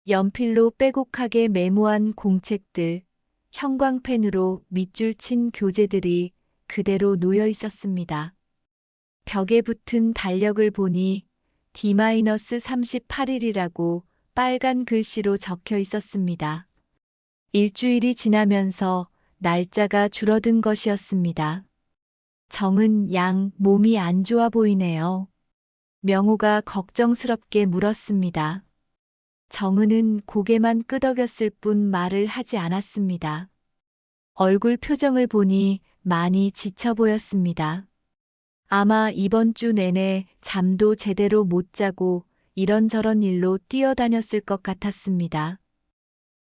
연필로 빼곡하게 메모한 공책들, 형광펜으로 밑줄 친 교재들이 그대로 놓여 있었습니다. 벽에 붙은 달력을 보니 D-38일이라고 빨간 글씨로 적혀 있었습니다. 일주일이 지나면서 날짜가 줄어든 것이었습니다. 정은 양 몸이 안 좋아 보이네요. 명호가 걱정스럽게 물었습니다. 정은은 고개만 끄덕였을 뿐 말을 하지 않았습니다. 얼굴 표정을 보니 많이 지쳐 보였습니다. 아마 이번 주 내내 잠도 제대로 못 자고 이런저런 일로 뛰어다녔을 것 같았습니다.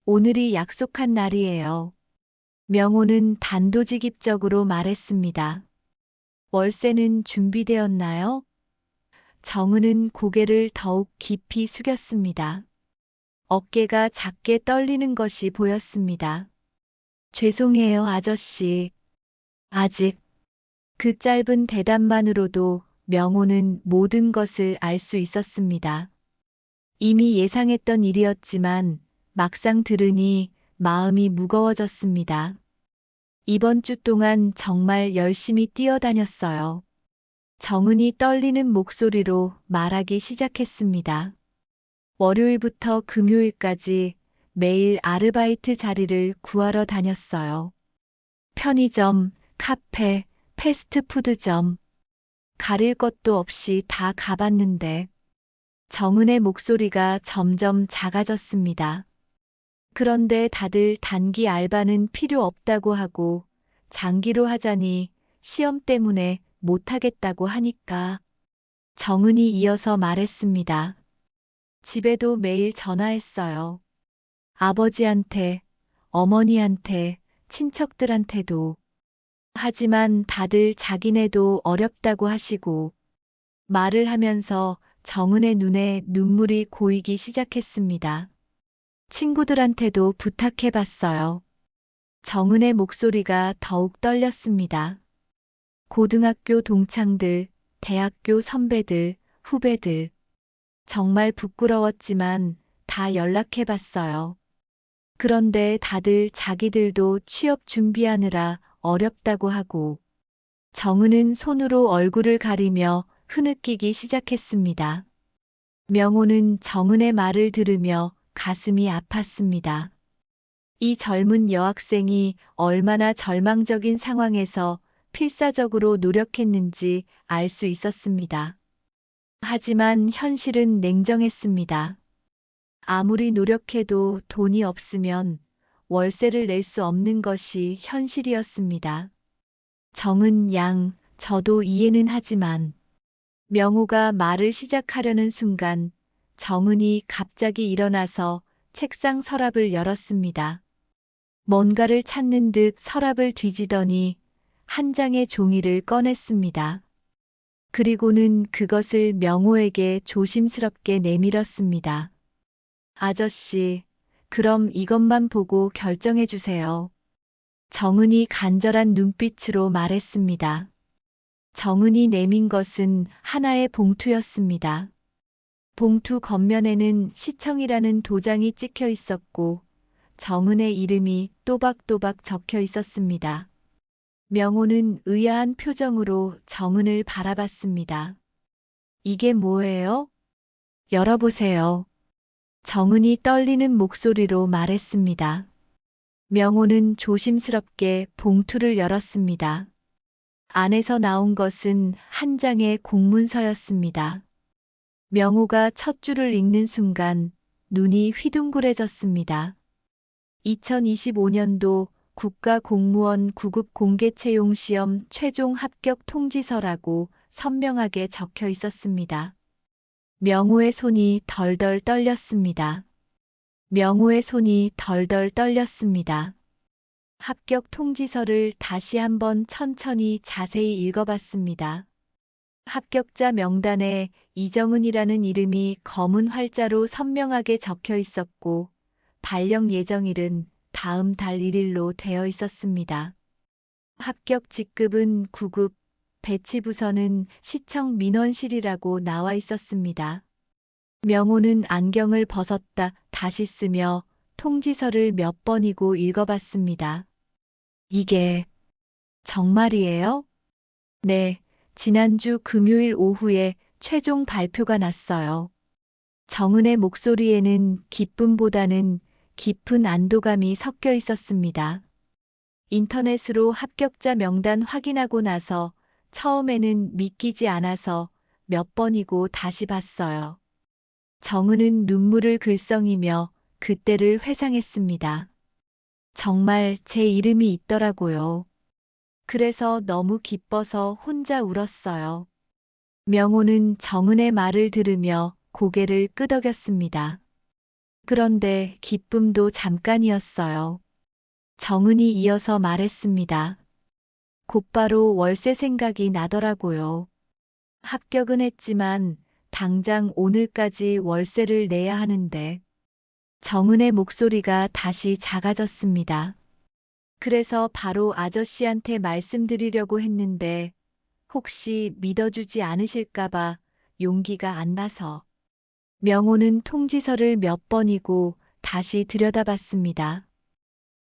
오늘이 약속한 날이에요. 명호는 단도직입적으로 말했습니다. 월세는 준비되었나요? 정은은 고개를 더욱 깊이 숙였습니다. 어깨가 작게 떨리는 것이 보였습니다. 죄송해요, 아저씨. 아직. 그 짧은 대답만으로도 명호는 모든 것을 알 수 있었습니다. 이미 예상했던 일이었지만 막상 들으니 마음이 무거워졌습니다. 이번 주 동안 정말 열심히 뛰어다녔어요. 정은이 떨리는 목소리로 말하기 시작했습니다. 월요일부터 금요일까지 매일 아르바이트 자리를 구하러 다녔어요. 편의점, 카페, 패스트푸드점. 가릴 것도 없이 다 가봤는데 정은의 목소리가 점점 작아졌습니다. 그런데 다들 단기 알바는 필요 없다고 하고 장기로 하자니 시험 때문에 못하겠다고 하니까 정은이 이어서 말했습니다. 집에도 매일 전화했어요. 아버지한테, 어머니한테, 친척들한테도. 하지만 다들 자기네도 어렵다고 하시고 말을 하면서 정은의 눈에 눈물이 고이기 시작했습니다. 친구들한테도 부탁해봤어요. 정은의 목소리가 더욱 떨렸습니다. 고등학교 동창들, 대학교 선배들, 후배들. 정말 부끄러웠지만 다 연락해봤어요. 그런데 다들 자기들도 취업 준비하느라 어렵다고 하고 정은은 손으로 얼굴을 가리며 흐느끼기 시작했습니다. 명호는 정은의 말을 들으며 가슴이 아팠습니다. 이 젊은 여학생이 얼마나 절망적인 상황에서 필사적으로 노력했는지 알 수 있었습니다. 하지만 현실은 냉정했습니다. 아무리 노력해도 돈이 없으면 월세를 낼 수 없는 것이 현실이었습니다. 정은 양, 저도 이해는 하지만 명호가 말을 시작하려는 순간 정은이 갑자기 일어나서 책상 서랍을 열었습니다. 뭔가를 찾는 듯 서랍을 뒤지더니 한 장의 종이를 꺼냈습니다. 그리고는 그것을 명호에게 조심스럽게 내밀었습니다. 아저씨, 그럼 이것만 보고 결정해 주세요. 정은이 간절한 눈빛으로 말했습니다. 정은이 내민 것은 하나의 봉투였습니다. 봉투 겉면에는 시청이라는 도장이 찍혀 있었고 정은의 이름이 또박또박 적혀 있었습니다. 명호는 의아한 표정으로 정은을 바라봤습니다. 이게 뭐예요? 열어보세요. 정은이 떨리는 목소리로 말했습니다. 명호는 조심스럽게 봉투를 열었습니다. 안에서 나온 것은 한 장의 공문서였습니다. 명호가 첫 줄을 읽는 순간 눈이 휘둥그레졌습니다. 2025년도 국가공무원 9급 공개채용시험 최종 합격 통지서라고 선명하게 적혀 있었습니다. 명호의 손이 덜덜 떨렸습니다. 명호의 손이 덜덜 떨렸습니다. 합격 통지서를 다시 한번 천천히 자세히 읽어봤습니다. 합격자 명단에 이정은이라는 이름이 검은 활자로 선명하게 적혀 있었고 발령 예정일은 다음 달 1일로 되어 있었습니다. 합격 직급은 9급, 배치 부서는 시청 민원실이라고 나와 있었습니다. 명호는 안경을 벗었다 다시 쓰며 통지서를 몇 번이고 읽어봤습니다. 이게 정말이에요? 네, 지난주 금요일 오후에 최종 발표가 났어요. 정은의 목소리에는 기쁨보다는 깊은 안도감이 섞여 있었습니다. 인터넷으로 합격자 명단 확인하고 나서 처음에는 믿기지 않아서 몇 번이고 다시 봤어요. 정은은 눈물을 글썽이며 그때를 회상했습니다. 정말 제 이름이 있더라고요. 그래서 너무 기뻐서 혼자 울었어요. 명호는 정은의 말을 들으며 고개를 끄덕였습니다. 그런데 기쁨도 잠깐이었어요. 정은이 이어서 말했습니다. 곧바로 월세 생각이 나더라고요. 합격은 했지만 당장 오늘까지 월세를 내야 하는데. 정은의 목소리가 다시 작아졌습니다. 그래서 바로 아저씨한테 말씀드리려고 했는데 혹시 믿어주지 않으실까봐 용기가 안 나서. 명호는 통지서를 몇 번이고 다시 들여다봤습니다.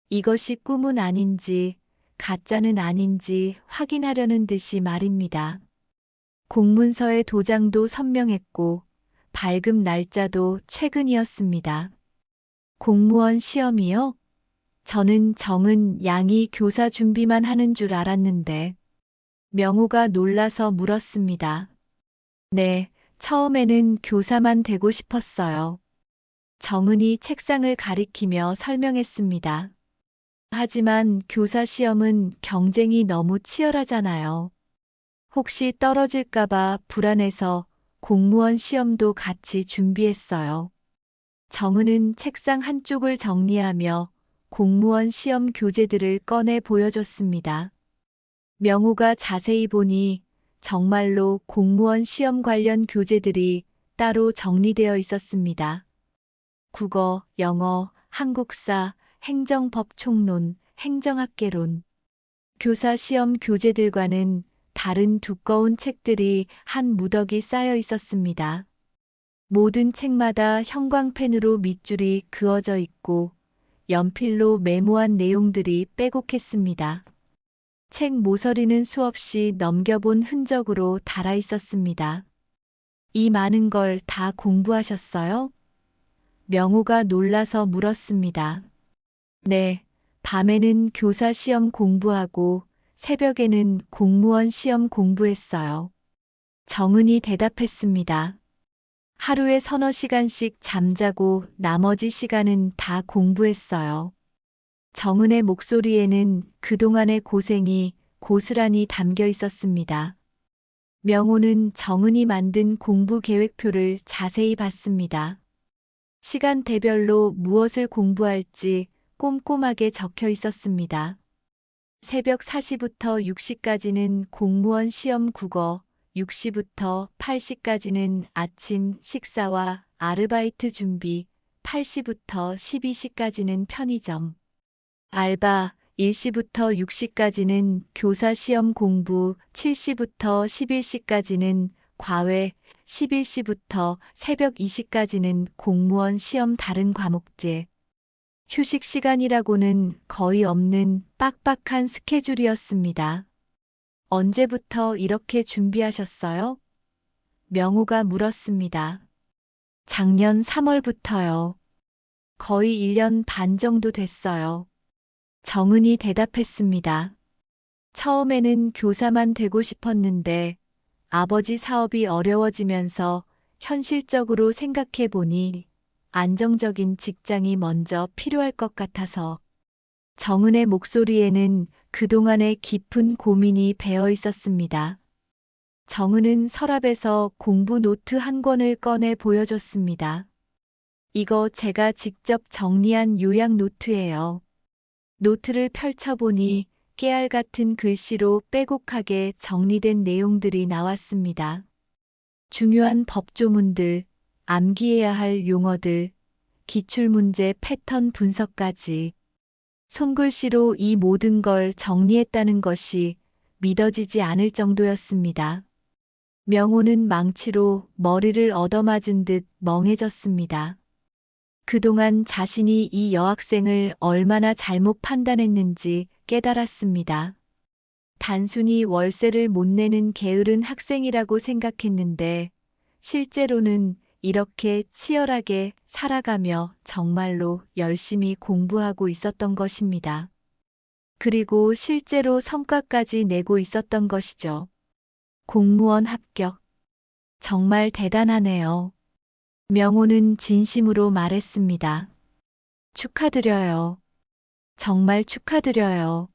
이것이 꿈은 아닌지 가짜는 아닌지 확인하려는 듯이 말입니다. 공문서의 도장도 선명했고 발급 날짜도 최근이었습니다. 공무원 시험이요? 저는 정은 양이 교사 준비만 하는 줄 알았는데. 명호가 놀라서 물었습니다. 네, 처음에는 교사만 되고 싶었어요. 정은이 책상을 가리키며 설명했습니다. 하지만 교사 시험은 경쟁이 너무 치열하잖아요. 혹시 떨어질까봐 불안해서 공무원 시험도 같이 준비했어요. 정은은 책상 한쪽을 정리하며 공무원 시험 교재들을 꺼내 보여줬습니다. 명호가 자세히 보니 정말로 공무원 시험 관련 교재들이 따로 정리되어 있었습니다. 국어, 영어, 한국사, 행정법총론, 행정학개론. 교사 시험 교재들과는 다른 두꺼운 책들이 한 무더기 쌓여 있었습니다. 모든 책마다 형광펜으로 밑줄이 그어져 있고 연필로 메모한 내용들이 빼곡했습니다. 책 모서리는 수없이 넘겨본 흔적으로 달아 있었습니다. 이 많은 걸 다 공부하셨어요? 명호가 놀라서 물었습니다. 네, 밤에는 교사 시험 공부하고 새벽에는 공무원 시험 공부했어요. 정은이 대답했습니다. 하루에 서너 시간씩 잠자고 나머지 시간은 다 공부했어요. 정은의 목소리에는 그동안의 고생이 고스란히 담겨 있었습니다. 명호는 정은이 만든 공부 계획표를 자세히 봤습니다. 시간대별로 무엇을 공부할지 꼼꼼하게 적혀 있었습니다. 새벽 4시부터 6시까지는 공무원 시험 국어, 6시부터 8시까지는 아침 식사와 아르바이트 준비, 8시부터 12시까지는 편의점, 알바, 1시부터 6시까지는 교사 시험 공부, 7시부터 11시까지는 과외, 11시부터 새벽 2시까지는 공무원 시험 다른 과목제. 휴식 시간이라고는 거의 없는 빡빡한 스케줄이었습니다. 언제부터 이렇게 준비하셨어요? 명호가 물었습니다. 작년 3월부터요. 거의 1년 반 정도 됐어요. 정은이 대답했습니다. 처음에는 교사만 되고 싶었는데 아버지 사업이 어려워지면서 현실적으로 생각해 보니 안정적인 직장이 먼저 필요할 것 같아서. 정은의 목소리에는 그동안의 깊은 고민이 배어 있었습니다. 정은은 서랍에서 공부 노트 한 권을 꺼내 보여줬습니다. 이거 제가 직접 정리한 요약 노트예요. 노트를 펼쳐보니 깨알 같은 글씨로 빼곡하게 정리된 내용들이 나왔습니다. 중요한 법조문들, 암기해야 할 용어들, 기출문제 패턴 분석까지. 손글씨로 이 모든 걸 정리했다는 것이 믿어지지 않을 정도였습니다. 명호는 망치로 머리를 얻어맞은 듯 멍해졌습니다. 그동안 자신이 이 여학생을 얼마나 잘못 판단했는지 깨달았습니다. 단순히 월세를 못 내는 게으른 학생이라고 생각했는데 실제로는 이렇게 치열하게 살아가며 정말로 열심히 공부하고 있었던 것입니다. 그리고 실제로 성과까지 내고 있었던 것이죠. 공무원 합격. 정말 대단하네요. 명호는 진심으로 말했습니다. 축하드려요. 정말 축하드려요.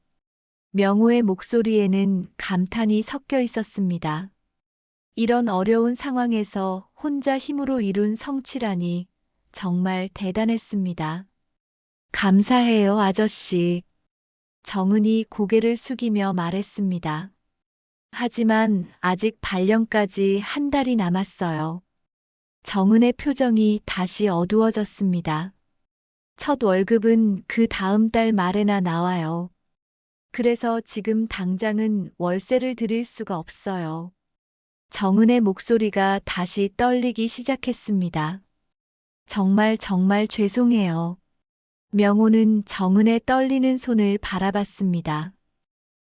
명호의 목소리에는 감탄이 섞여 있었습니다. 이런 어려운 상황에서 혼자 힘으로 이룬 성취라니 정말 대단했습니다. 감사해요, 아저씨. 정은이 고개를 숙이며 말했습니다. 하지만 아직 발령까지 한 달이 남았어요. 정은의 표정이 다시 어두워졌습니다. 첫 월급은 그 다음 달 말에나 나와요. 그래서 지금 당장은 월세를 드릴 수가 없어요. 정은의 목소리가 다시 떨리기 시작했습니다. 정말 죄송해요. 명호는 정은의 떨리는 손을 바라봤습니다.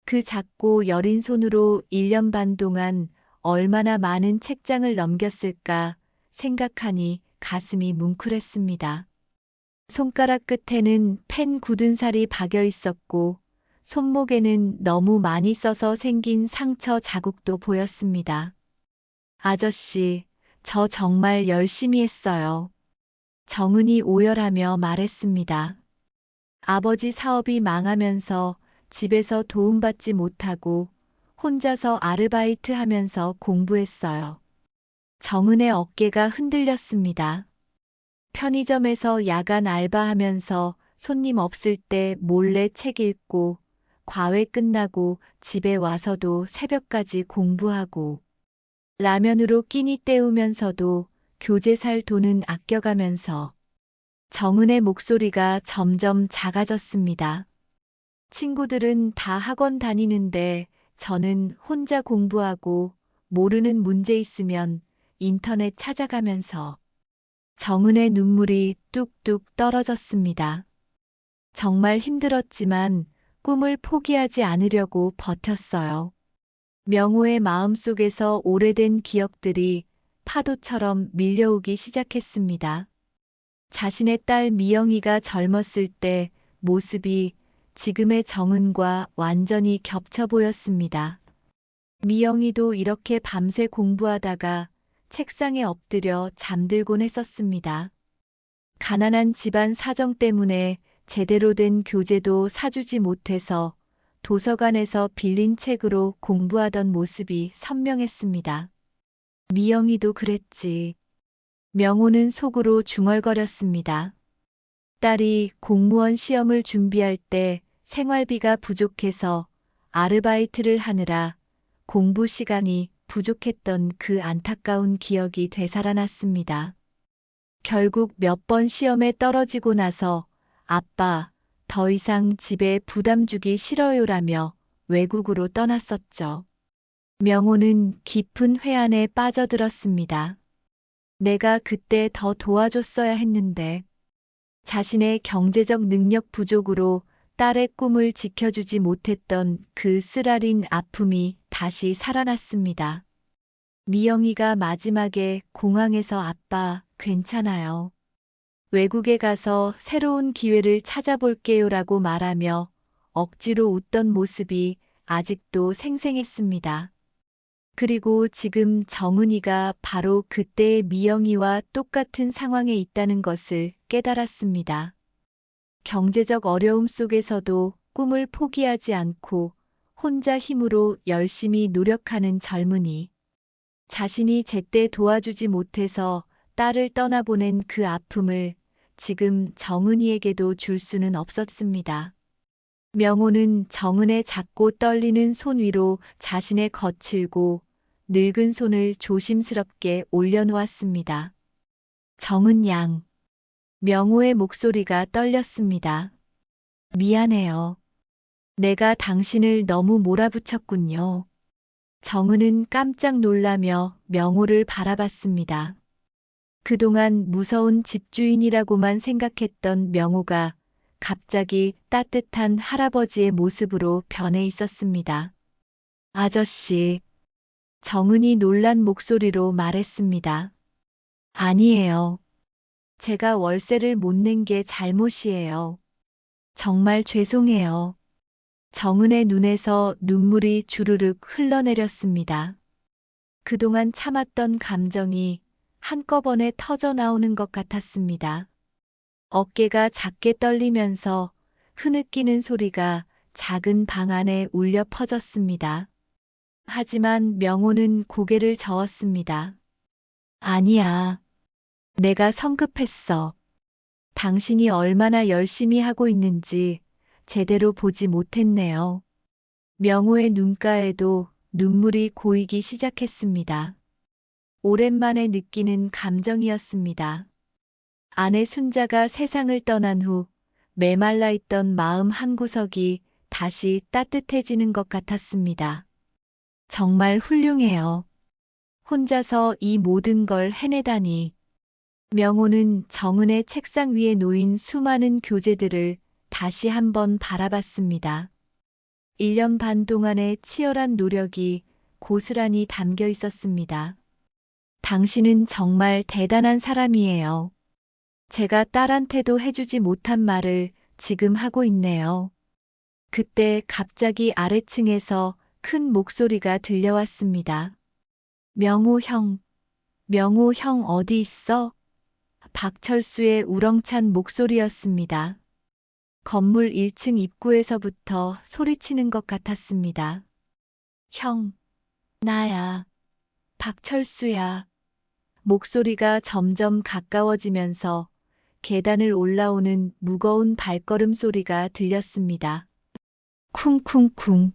그 작고 여린 손으로 1년 반 동안 얼마나 많은 책장을 넘겼을까 생각하니 가슴이 뭉클했습니다. 손가락 끝에는 펜 굳은 살이 박여 있었고 손목에는 너무 많이 써서 생긴 상처 자국도 보였습니다. 아저씨, 저 정말 열심히 했어요. 정은이 오열하며 말했습니다. 아버지 사업이 망하면서 집에서 도움받지 못하고 혼자서 아르바이트 하면서 공부했어요. 정은의 어깨가 흔들렸습니다. 편의점에서 야간 알바하면서 손님 없을 때 몰래 책 읽고 과외 끝나고 집에 와서도 새벽까지 공부하고 라면으로 끼니 때우면서도 교재 살 돈은 아껴가면서 정은의 목소리가 점점 작아졌습니다. 친구들은 다 학원 다니는데 저는 혼자 공부하고 모르는 문제 있으면 인터넷 찾아가면서 정은의 눈물이 뚝뚝 떨어졌습니다. 정말 힘들었지만 꿈을 포기하지 않으려고 버텼어요. 명호의 마음속에서 오래된 기억들이 파도처럼 밀려오기 시작했습니다. 자신의 딸 미영이가 젊었을 때 모습이 지금의 정은과 완전히 겹쳐 보였습니다. 미영이도 이렇게 밤새 공부하다가 책상에 엎드려 잠들곤 했었습니다. 가난한 집안 사정 때문에 제대로 된 교재도 사주지 못해서 도서관에서 빌린 책으로 공부하던 모습이 선명했습니다. 미영이도 그랬지. 명호는 속으로 중얼거렸습니다. 딸이 공무원 시험을 준비할 때 생활비가 부족해서 아르바이트를 하느라 공부 시간이 부족했던 그 안타까운 기억이 되살아났습니다. 결국 몇 번 시험에 떨어지고 나서 아빠, 더 이상 집에 부담 주기 싫어요라며 외국으로 떠났었죠. 명호는 깊은 회한에 빠져들었습니다. 내가 그때 더 도와줬어야 했는데 자신의 경제적 능력 부족으로 딸의 꿈을 지켜주지 못했던 그 쓰라린 아픔이 다시 살아났습니다. 미영이가 마지막에 공항에서 아빠, 괜찮아요. 외국에 가서 새로운 기회를 찾아볼게요라고 말하며 억지로 웃던 모습이 아직도 생생했습니다. 그리고 지금 정은이가 바로 그때의 미영이와 똑같은 상황에 있다는 것을 깨달았습니다. 경제적 어려움 속에서도 꿈을 포기하지 않고 혼자 힘으로 열심히 노력하는 젊은이. 자신이 제때 도와주지 못해서 딸을 떠나보낸 그 아픔을 지금 정은이에게도 줄 수는 없었습니다. 명호는 정은의 작고 떨리는 손 위로 자신의 거칠고 늙은 손을 조심스럽게 올려놓았습니다. 정은 양. 명호의 목소리가 떨렸습니다. 미안해요. 내가 당신을 너무 몰아붙였군요. 정은은 깜짝 놀라며 명호를 바라봤습니다. 그동안 무서운 집주인이라고만 생각했던 명호가 갑자기 따뜻한 할아버지의 모습으로 변해 있었습니다. 아저씨. 정은이 놀란 목소리로 말했습니다. 아니에요. 제가 월세를 못 낸 게 잘못이에요. 정말 죄송해요. 정은의 눈에서 눈물이 주르륵 흘러내렸습니다. 그동안 참았던 감정이 한꺼번에 터져 나오는 것 같았습니다. 어깨가 작게 떨리면서 흐느끼는 소리가 작은 방 안에 울려 퍼졌습니다. 하지만 명호는 고개를 저었습니다. 아니야. 내가 성급했어. 당신이 얼마나 열심히 하고 있는지 제대로 보지 못했네요. 명호의 눈가에도 눈물이 고이기 시작했습니다. 오랜만에 느끼는 감정이었습니다. 아내 순자가 세상을 떠난 후 메말라 있던 마음 한구석이 다시 따뜻해지는 것 같았습니다. 정말 훌륭해요. 혼자서 이 모든 걸 해내다니. 명호는 정은의 책상 위에 놓인 수많은 교재들을 다시 한번 바라봤습니다. 1년 반 동안의 치열한 노력이 고스란히 담겨 있었습니다. 당신은 정말 대단한 사람이에요. 제가 딸한테도 해주지 못한 말을 지금 하고 있네요. 그때 갑자기 아래층에서 큰 목소리가 들려왔습니다. 명호 형 어디 있어? 박철수의 우렁찬 목소리였습니다. 건물 1층 입구에서부터 소리치는 것 같았습니다. 형, 나야. 박철수야. 목소리가 점점 가까워지면서 계단을 올라오는 무거운 발걸음 소리가 들렸습니다. 쿵쿵쿵.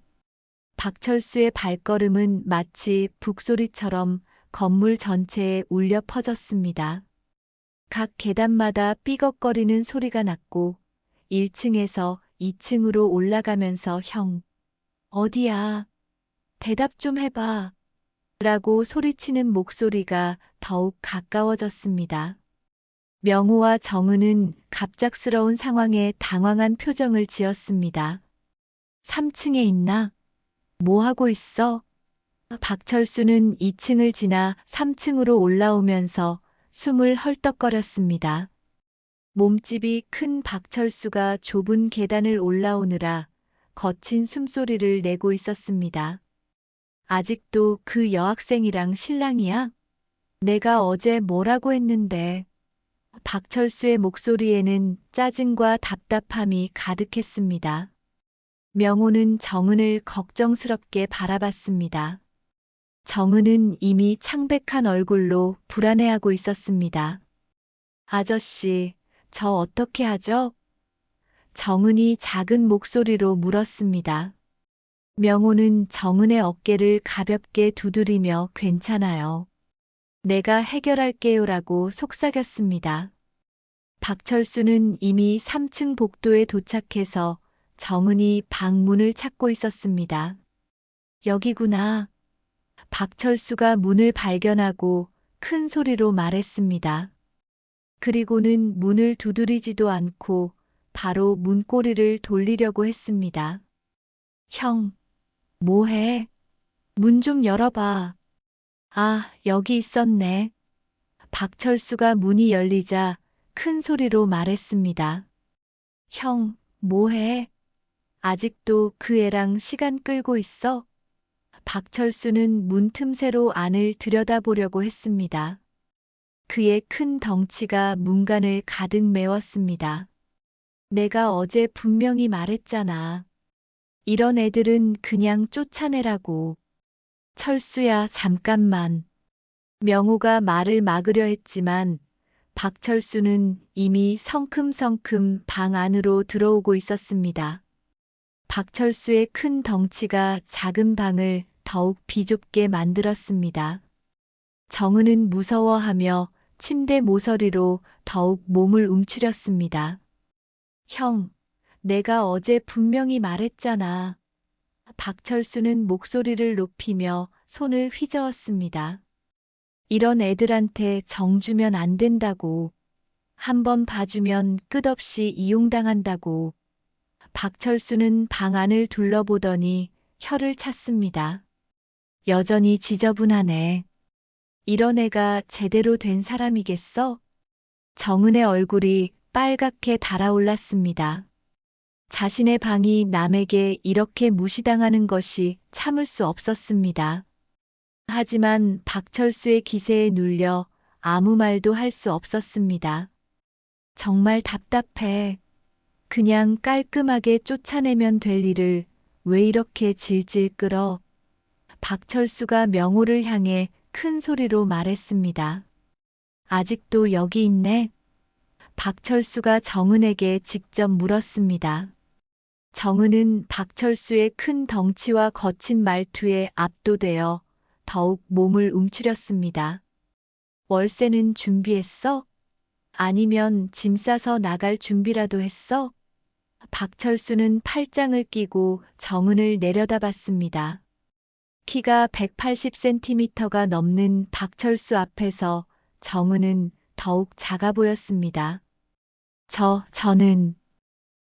박철수의 발걸음은 마치 북소리처럼 건물 전체에 울려 퍼졌습니다. 각 계단마다 삐걱거리는 소리가 났고 1층에서 2층으로 올라가면서 형, 어디야? 대답 좀 해봐. 라고 소리치는 목소리가 더욱 가까워졌습니다. 명호와 정은은 갑작스러운 상황에 당황한 표정을 지었습니다. 3층에 있나? 뭐 하고 있어? 박철수는 2층을 지나 3층으로 올라오면서 숨을 헐떡거렸습니다. 몸집이 큰 박철수가 좁은 계단을 올라오느라 거친 숨소리를 내고 있었습니다. 아직도 그 여학생이랑 실랑이야? 내가 어제 뭐라고 했는데. 박철수의 목소리에는 짜증과 답답함이 가득했습니다. 명호는 정은을 걱정스럽게 바라봤습니다. 정은은 이미 창백한 얼굴로 불안해하고 있었습니다. 아저씨, 저 어떻게 하죠? 정은이 작은 목소리로 물었습니다. 명호는 정은의 어깨를 가볍게 두드리며 괜찮아요. 내가 해결할게요라고 속삭였습니다. 박철수는 이미 3층 복도에 도착해서 정은이 방 문을 찾고 있었습니다. 여기구나. 박철수가 문을 발견하고 큰 소리로 말했습니다. 그리고는 문을 두드리지도 않고 바로 문고리를 돌리려고 했습니다. 형, 뭐해? 문 좀 열어봐. 아, 여기 있었네. 박철수가 문이 열리자 큰 소리로 말했습니다. 형, 뭐해? 아직도 그 애랑 시간 끌고 있어? 박철수는 문 틈새로 안을 들여다보려고 했습니다. 그의 큰 덩치가 문간을 가득 메웠습니다. 내가 어제 분명히 말했잖아. 이런 애들은 그냥 쫓아내라고. 철수야, 잠깐만. 명호가 말을 막으려 했지만 박철수는 이미 성큼성큼 방 안으로 들어오고 있었습니다. 박철수의 큰 덩치가 작은 방을 더욱 비좁게 만들었습니다. 정은은 무서워하며 침대 모서리로 더욱 몸을 움츠렸습니다. 형, 내가 어제 분명히 말했잖아. 박철수는 목소리를 높이며 손을 휘저었습니다. 이런 애들한테 정 주면 안 된다고. 한번 봐주면 끝없이 이용당한다고. 박철수는 방 안을 둘러보더니 혀를 찼습니다. 여전히 지저분하네. 이런 애가 제대로 된 사람이겠어? 정은의 얼굴이 빨갛게 달아올랐습니다. 자신의 방이 남에게 이렇게 무시당하는 것이 참을 수 없었습니다. 하지만 박철수의 기세에 눌려 아무 말도 할 수 없었습니다. 정말 답답해. 그냥 깔끔하게 쫓아내면 될 일을 왜 이렇게 질질 끌어? 박철수가 명호를 향해 큰 소리로 말했습니다. 아직도 여기 있네? 박철수가 정은에게 직접 물었습니다. 정은은 박철수의 큰 덩치와 거친 말투에 압도되어 더욱 몸을 움츠렸습니다. 월세는 준비했어? 아니면 짐 싸서 나갈 준비라도 했어? 박철수는 팔짱을 끼고 정은을 내려다봤습니다. 키가 180cm가 넘는 박철수 앞에서 정은은 더욱 작아 보였습니다. 저는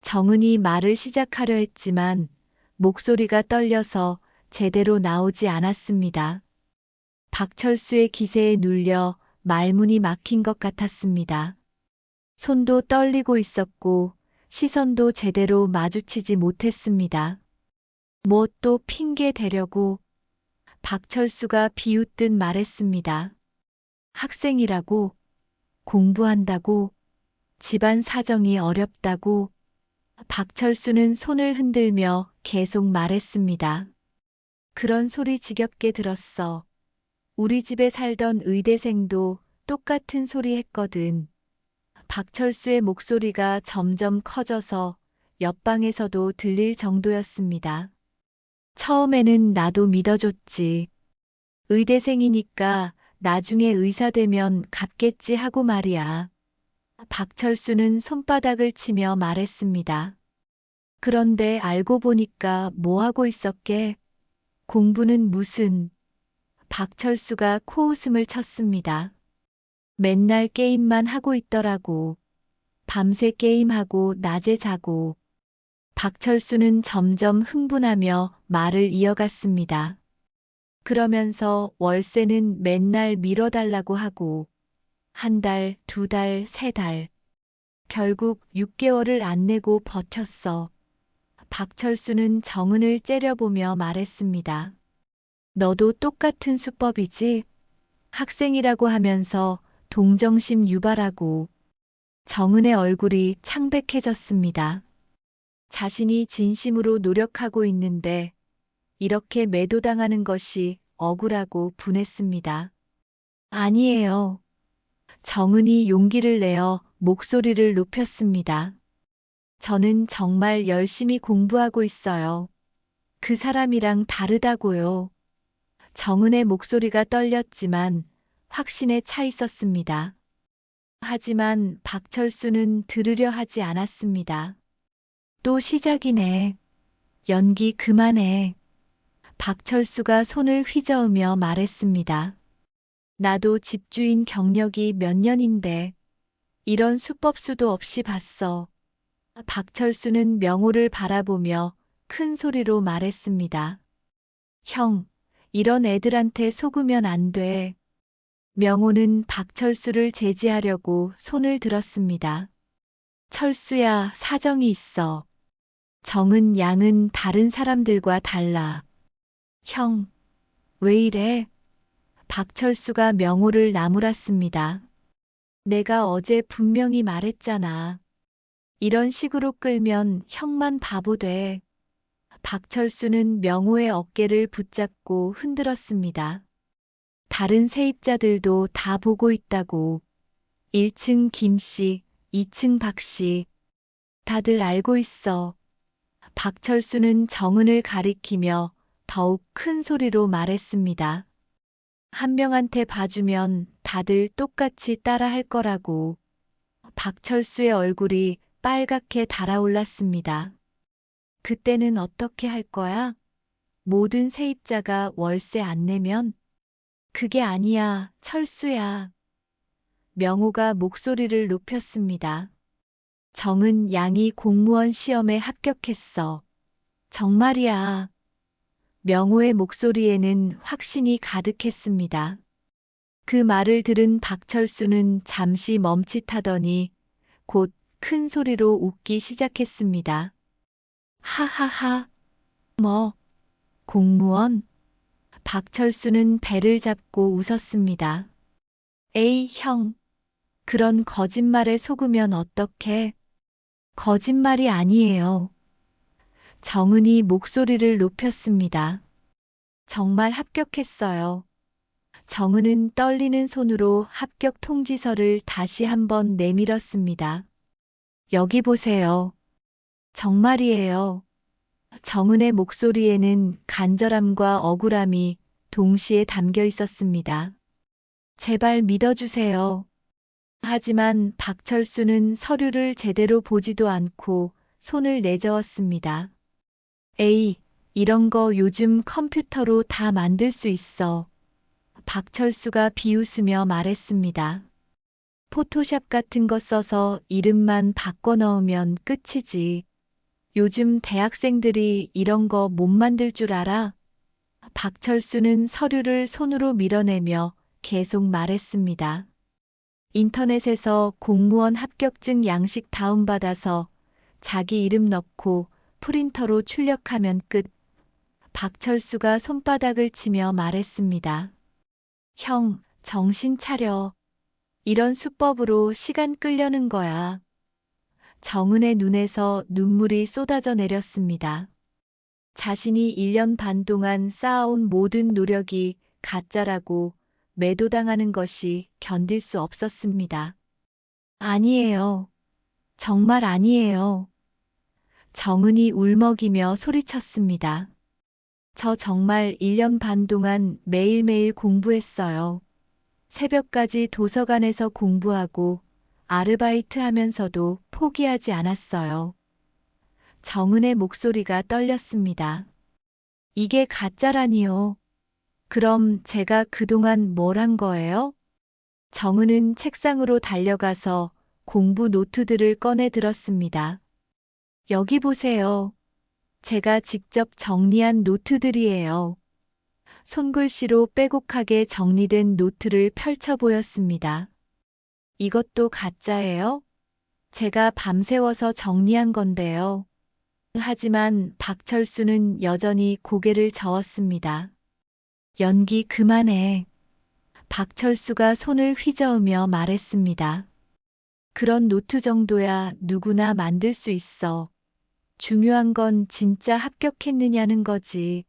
정은이 말을 시작하려 했지만 목소리가 떨려서 제대로 나오지 않았습니다. 박철수의 기세에 눌려 말문이 막힌 것 같았습니다. 손도 떨리고 있었고 시선도 제대로 마주치지 못했습니다. 뭐 또 핑계 대려고 박철수가 비웃듯 말했습니다. 학생이라고, 공부한다고, 집안 사정이 어렵다고. 박철수는 손을 흔들며 계속 말했습니다. 그런 소리 지겹게 들었어. 우리 집에 살던 의대생도 똑같은 소리 했거든. 박철수의 목소리가 점점 커져서 옆방에서도 들릴 정도였습니다. 처음에는 나도 믿어줬지. 의대생이니까 나중에 의사 되면 갚겠지 하고 말이야. 박철수는 손바닥을 치며 말했습니다. 그런데 알고 보니까 뭐 하고 있었게? 공부는 무슨? 박철수가 코웃음을 쳤습니다. 맨날 게임만 하고 있더라고. 밤새 게임하고 낮에 자고. 박철수는 점점 흥분하며 말을 이어갔습니다. 그러면서 월세는 맨날 밀어달라고 하고, 한 달, 두 달, 세 달. 결국 6개월을 안 내고 버텼어. 박철수는 정은을 째려보며 말했습니다. 너도 똑같은 수법이지? 학생이라고 하면서 동정심 유발하고. 정은의 얼굴이 창백해졌습니다. 자신이 진심으로 노력하고 있는데 이렇게 매도당하는 것이 억울하고 분했습니다. 아니에요. 정은이 용기를 내어 목소리를 높였습니다. 저는 정말 열심히 공부하고 있어요. 그 사람이랑 다르다고요. 정은의 목소리가 떨렸지만 확신에 차 있었습니다. 하지만 박철수는 들으려 하지 않았습니다. 또 시작이네. 연기 그만해. 박철수가 손을 휘저으며 말했습니다. 나도 집주인 경력이 몇 년인데 이런 수법수도 없이 봤어. 박철수는 명호를 바라보며 큰 소리로 말했습니다. 형, 이런 애들한테 속으면 안 돼. 명호는 박철수를 제지하려고 손을 들었습니다. 철수야, 사정이 있어. 정은 양은 다른 사람들과 달라. 형, 왜 이래? 박철수가 명호를 나무랐습니다. 내가 어제 분명히 말했잖아. 이런 식으로 끌면 형만 바보 돼. 박철수는 명호의 어깨를 붙잡고 흔들었습니다. 다른 세입자들도 다 보고 있다고. 1층 김씨, 2층 박씨. 다들 알고 있어. 박철수는 정은을 가리키며 더욱 큰 소리로 말했습니다. 한 명한테 봐주면 다들 똑같이 따라 할 거라고. 박철수의 얼굴이 빨갛게 달아올랐습니다. 그때는 어떻게 할 거야? 모든 세입자가 월세 안 내면? 그게 아니야, 철수야. 명호가 목소리를 높였습니다. 정은 양이 공무원 시험에 합격했어. 정말이야. 명호의 목소리에는 확신이 가득했습니다. 그 말을 들은 박철수는 잠시 멈칫하더니 곧 큰 소리로 웃기 시작했습니다. 하하하. 뭐, 공무원? 박철수는 배를 잡고 웃었습니다. 에이, 형. 그런 거짓말에 속으면 어떡해? 거짓말이 아니에요. 정은이 목소리를 높였습니다. 정말 합격했어요. 정은은 떨리는 손으로 합격 통지서를 다시 한번 내밀었습니다. 여기 보세요. 정말이에요. 정은의 목소리에는 간절함과 억울함이 동시에 담겨 있었습니다. 제발 믿어주세요. 하지만 박철수는 서류를 제대로 보지도 않고 손을 내저었습니다. 에이, 이런 거 요즘 컴퓨터로 다 만들 수 있어. 박철수가 비웃으며 말했습니다. 포토샵 같은 거 써서 이름만 바꿔 넣으면 끝이지. 요즘 대학생들이 이런 거 못 만들 줄 알아? 박철수는 서류를 손으로 밀어내며 계속 말했습니다. 인터넷에서 공무원 합격증 양식 다운받아서 자기 이름 넣고 프린터로 출력하면 끝. 박철수가 손바닥을 치며 말했습니다. 형, 정신 차려. 이런 수법으로 시간 끌려는 거야. 정은의 눈에서 눈물이 쏟아져 내렸습니다. 자신이 1년 반 동안 쌓아온 모든 노력이 가짜라고 매도당하는 것이 견딜 수 없었습니다. 아니에요. 정말 아니에요. 정은이 울먹이며 소리쳤습니다. 저 정말 1년 반 동안 매일매일 공부했어요. 새벽까지 도서관에서 공부하고 아르바이트 하면서도 포기하지 않았어요. 정은의 목소리가 떨렸습니다. 이게 가짜라니요. 그럼 제가 그동안 뭘 한 거예요? 정은은 책상으로 달려가서 공부 노트들을 꺼내 들었습니다. 여기 보세요. 제가 직접 정리한 노트들이에요. 손글씨로 빼곡하게 정리된 노트를 펼쳐 보였습니다. 이것도 가짜예요? 제가 밤새워서 정리한 건데요. 하지만 박철수는 여전히 고개를 저었습니다. 연기 그만해. 박철수가 손을 휘저으며 말했습니다. 그런 노트 정도야 누구나 만들 수 있어. 중요한 건 진짜 합격했느냐는 거지.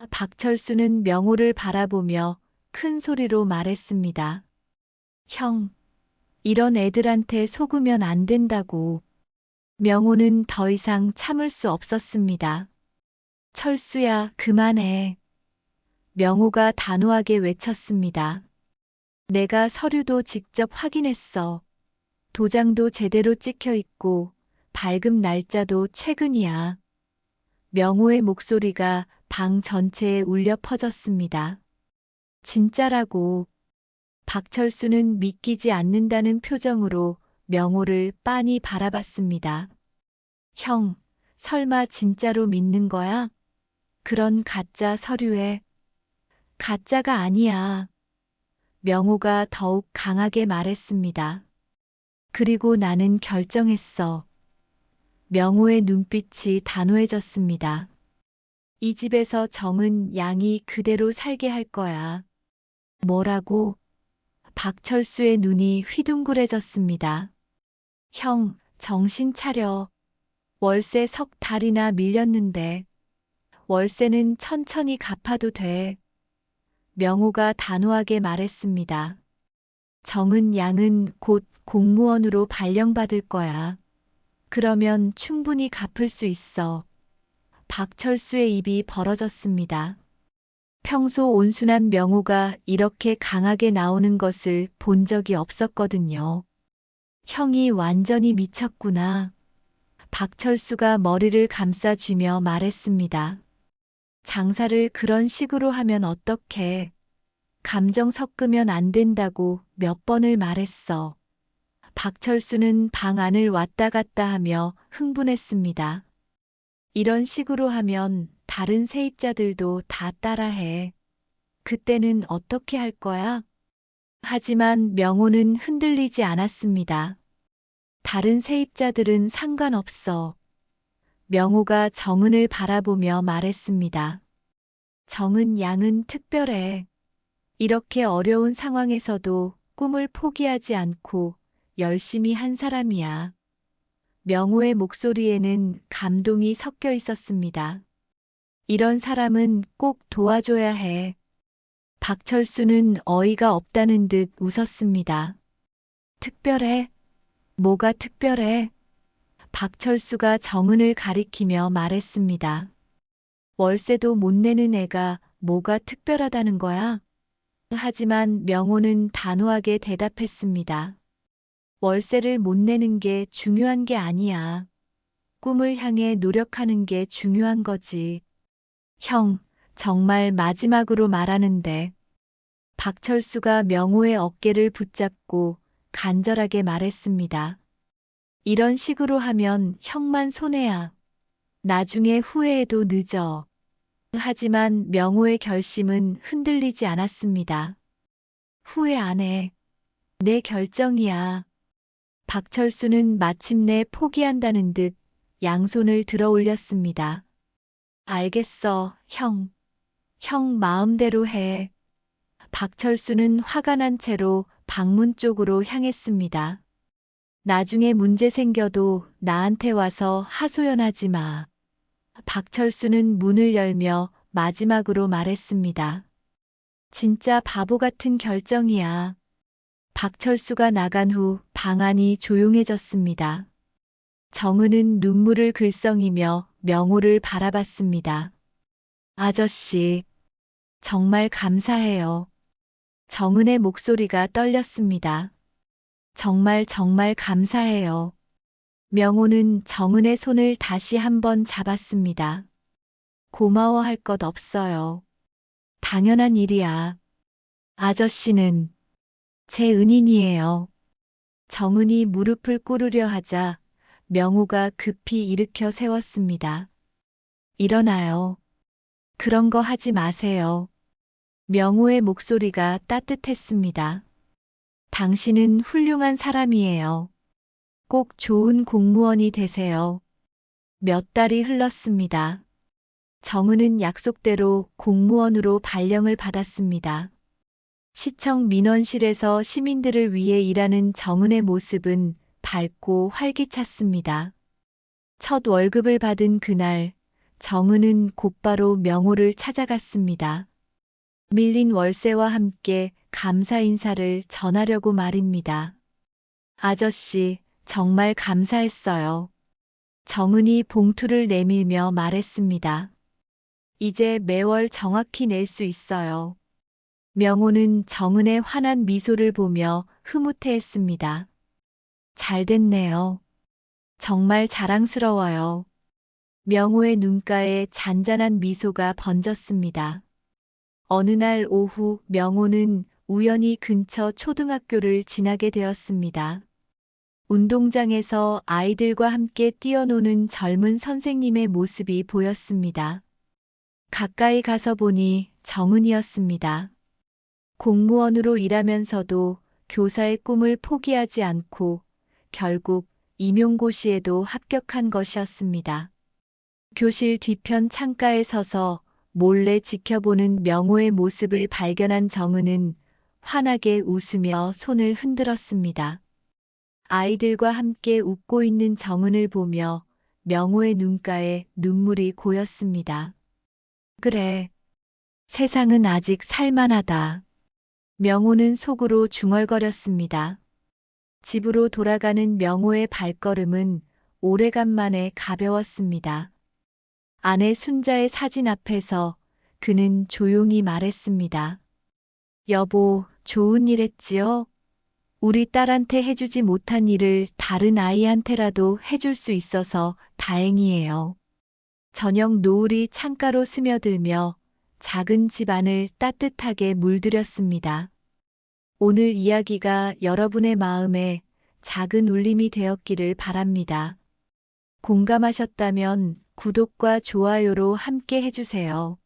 박철수는 명호를 바라보며 큰 소리로 말했습니다. 형, 이런 애들한테 속으면 안 된다고. 명호는 더 이상 참을 수 없었습니다. 철수야, 그만해. 명호가 단호하게 외쳤습니다. 내가 서류도 직접 확인했어. 도장도 제대로 찍혀 있고 발급 날짜도 최근이야. 명호의 목소리가 방 전체에 울려 퍼졌습니다. 진짜라고. 박철수는 믿기지 않는다는 표정으로 명호를 빤히 바라봤습니다. 형, 설마 진짜로 믿는 거야? 그런 가짜 서류에. 가짜가 아니야. 명호가 더욱 강하게 말했습니다. 그리고 나는 결정했어. 명호의 눈빛이 단호해졌습니다. 이 집에서 정은 양이 그대로 살게 할 거야. 뭐라고? 박철수의 눈이 휘둥그레졌습니다. 형, 정신 차려. 월세 석 달이나 밀렸는데. 월세는 천천히 갚아도 돼. 명호가 단호하게 말했습니다. 정은 양은 곧 공무원으로 발령받을 거야. 그러면 충분히 갚을 수 있어. 박철수의 입이 벌어졌습니다. 평소 온순한 명호가 이렇게 강하게 나오는 것을 본 적이 없었거든요. 형이 완전히 미쳤구나. 박철수가 머리를 감싸쥐며 말했습니다. 장사를 그런 식으로 하면 어떡해. 감정 섞으면 안 된다고 몇 번을 말했어. 박철수는 방 안을 왔다 갔다 하며 흥분했습니다. 이런 식으로 하면 다른 세입자들도 다 따라해. 그때는 어떻게 할 거야? 하지만 명호는 흔들리지 않았습니다. 다른 세입자들은 상관없어. 명호가 정은을 바라보며 말했습니다. 정은 양은 특별해. 이렇게 어려운 상황에서도 꿈을 포기하지 않고 열심히 한 사람이야. 명호의 목소리에는 감동이 섞여 있었습니다. 이런 사람은 꼭 도와줘야 해. 박철수는 어이가 없다는 듯 웃었습니다. 특별해? 뭐가 특별해? 박철수가 정은을 가리키며 말했습니다. 월세도 못 내는 애가 뭐가 특별하다는 거야? 하지만 명호는 단호하게 대답했습니다. 월세를 못 내는 게 중요한 게 아니야. 꿈을 향해 노력하는 게 중요한 거지. 형, 정말 마지막으로 말하는데. 박철수가 명호의 어깨를 붙잡고 간절하게 말했습니다. 이런 식으로 하면 형만 손해야. 나중에 후회해도 늦어. 하지만 명호의 결심은 흔들리지 않았습니다. 후회 안 해. 내 결정이야. 박철수는 마침내 포기한다는 듯 양손을 들어 올렸습니다. 알겠어, 형. 형 마음대로 해. 박철수는 화가 난 채로 방문 쪽으로 향했습니다. 나중에 문제 생겨도 나한테 와서 하소연하지 마. 박철수는 문을 열며 마지막으로 말했습니다. 진짜 바보 같은 결정이야. 박철수가 나간 후 방 안이 조용해졌습니다. 정은은 눈물을 글썽이며 명호를 바라봤습니다. 아저씨, 정말 감사해요. 정은의 목소리가 떨렸습니다. 정말 감사해요. 명호는 정은의 손을 다시 한번 잡았습니다. 고마워할 것 없어요. 당연한 일이야. 아저씨는 제 은인이에요. 정은이 무릎을 꿇으려 하자 명호가 급히 일으켜 세웠습니다. 일어나요. 그런 거 하지 마세요. 명호의 목소리가 따뜻했습니다. 당신은 훌륭한 사람이에요. 꼭 좋은 공무원이 되세요. 몇 달이 흘렀습니다. 정은은 약속대로 공무원으로 발령을 받았습니다. 시청 민원실에서 시민들을 위해 일하는 정은의 모습은 밝고 활기찼습니다. 첫 월급을 받은 그날, 정은은 곧바로 명호를 찾아갔습니다. 밀린 월세와 함께 감사 인사를 전하려고 말입니다. 아저씨, 정말 감사했어요. 정은이 봉투를 내밀며 말했습니다. 이제 매월 정확히 낼 수 있어요. 명호는 정은의 환한 미소를 보며 흐뭇해했습니다. 잘 됐네요. 정말 자랑스러워요. 명호의 눈가에 잔잔한 미소가 번졌습니다. 어느 날 오후 명호는 우연히 근처 초등학교를 지나게 되었습니다. 운동장에서 아이들과 함께 뛰어노는 젊은 선생님의 모습이 보였습니다. 가까이 가서 보니 정은이었습니다. 공무원으로 일하면서도 교사의 꿈을 포기하지 않고 결국 임용고시에도 합격한 것이었습니다. 교실 뒤편 창가에 서서 몰래 지켜보는 명호의 모습을 발견한 정은은 환하게 웃으며 손을 흔들었습니다. 아이들과 함께 웃고 있는 정은을 보며 명호의 눈가에 눈물이 고였습니다. 그래, 세상은 아직 살만하다. 명호는 속으로 중얼거렸습니다. 집으로 돌아가는 명호의 발걸음은 오래간만에 가벼웠습니다. 아내 순자의 사진 앞에서 그는 조용히 말했습니다. 여보, 좋은 일 했지요? 우리 딸한테 해주지 못한 일을 다른 아이한테라도 해줄 수 있어서 다행이에요. 저녁 노을이 창가로 스며들며 작은 집안을 따뜻하게 물들였습니다. 오늘 이야기가 여러분의 마음에 작은 울림이 되었기를 바랍니다. 공감하셨다면 구독과 좋아요로 함께 해주세요.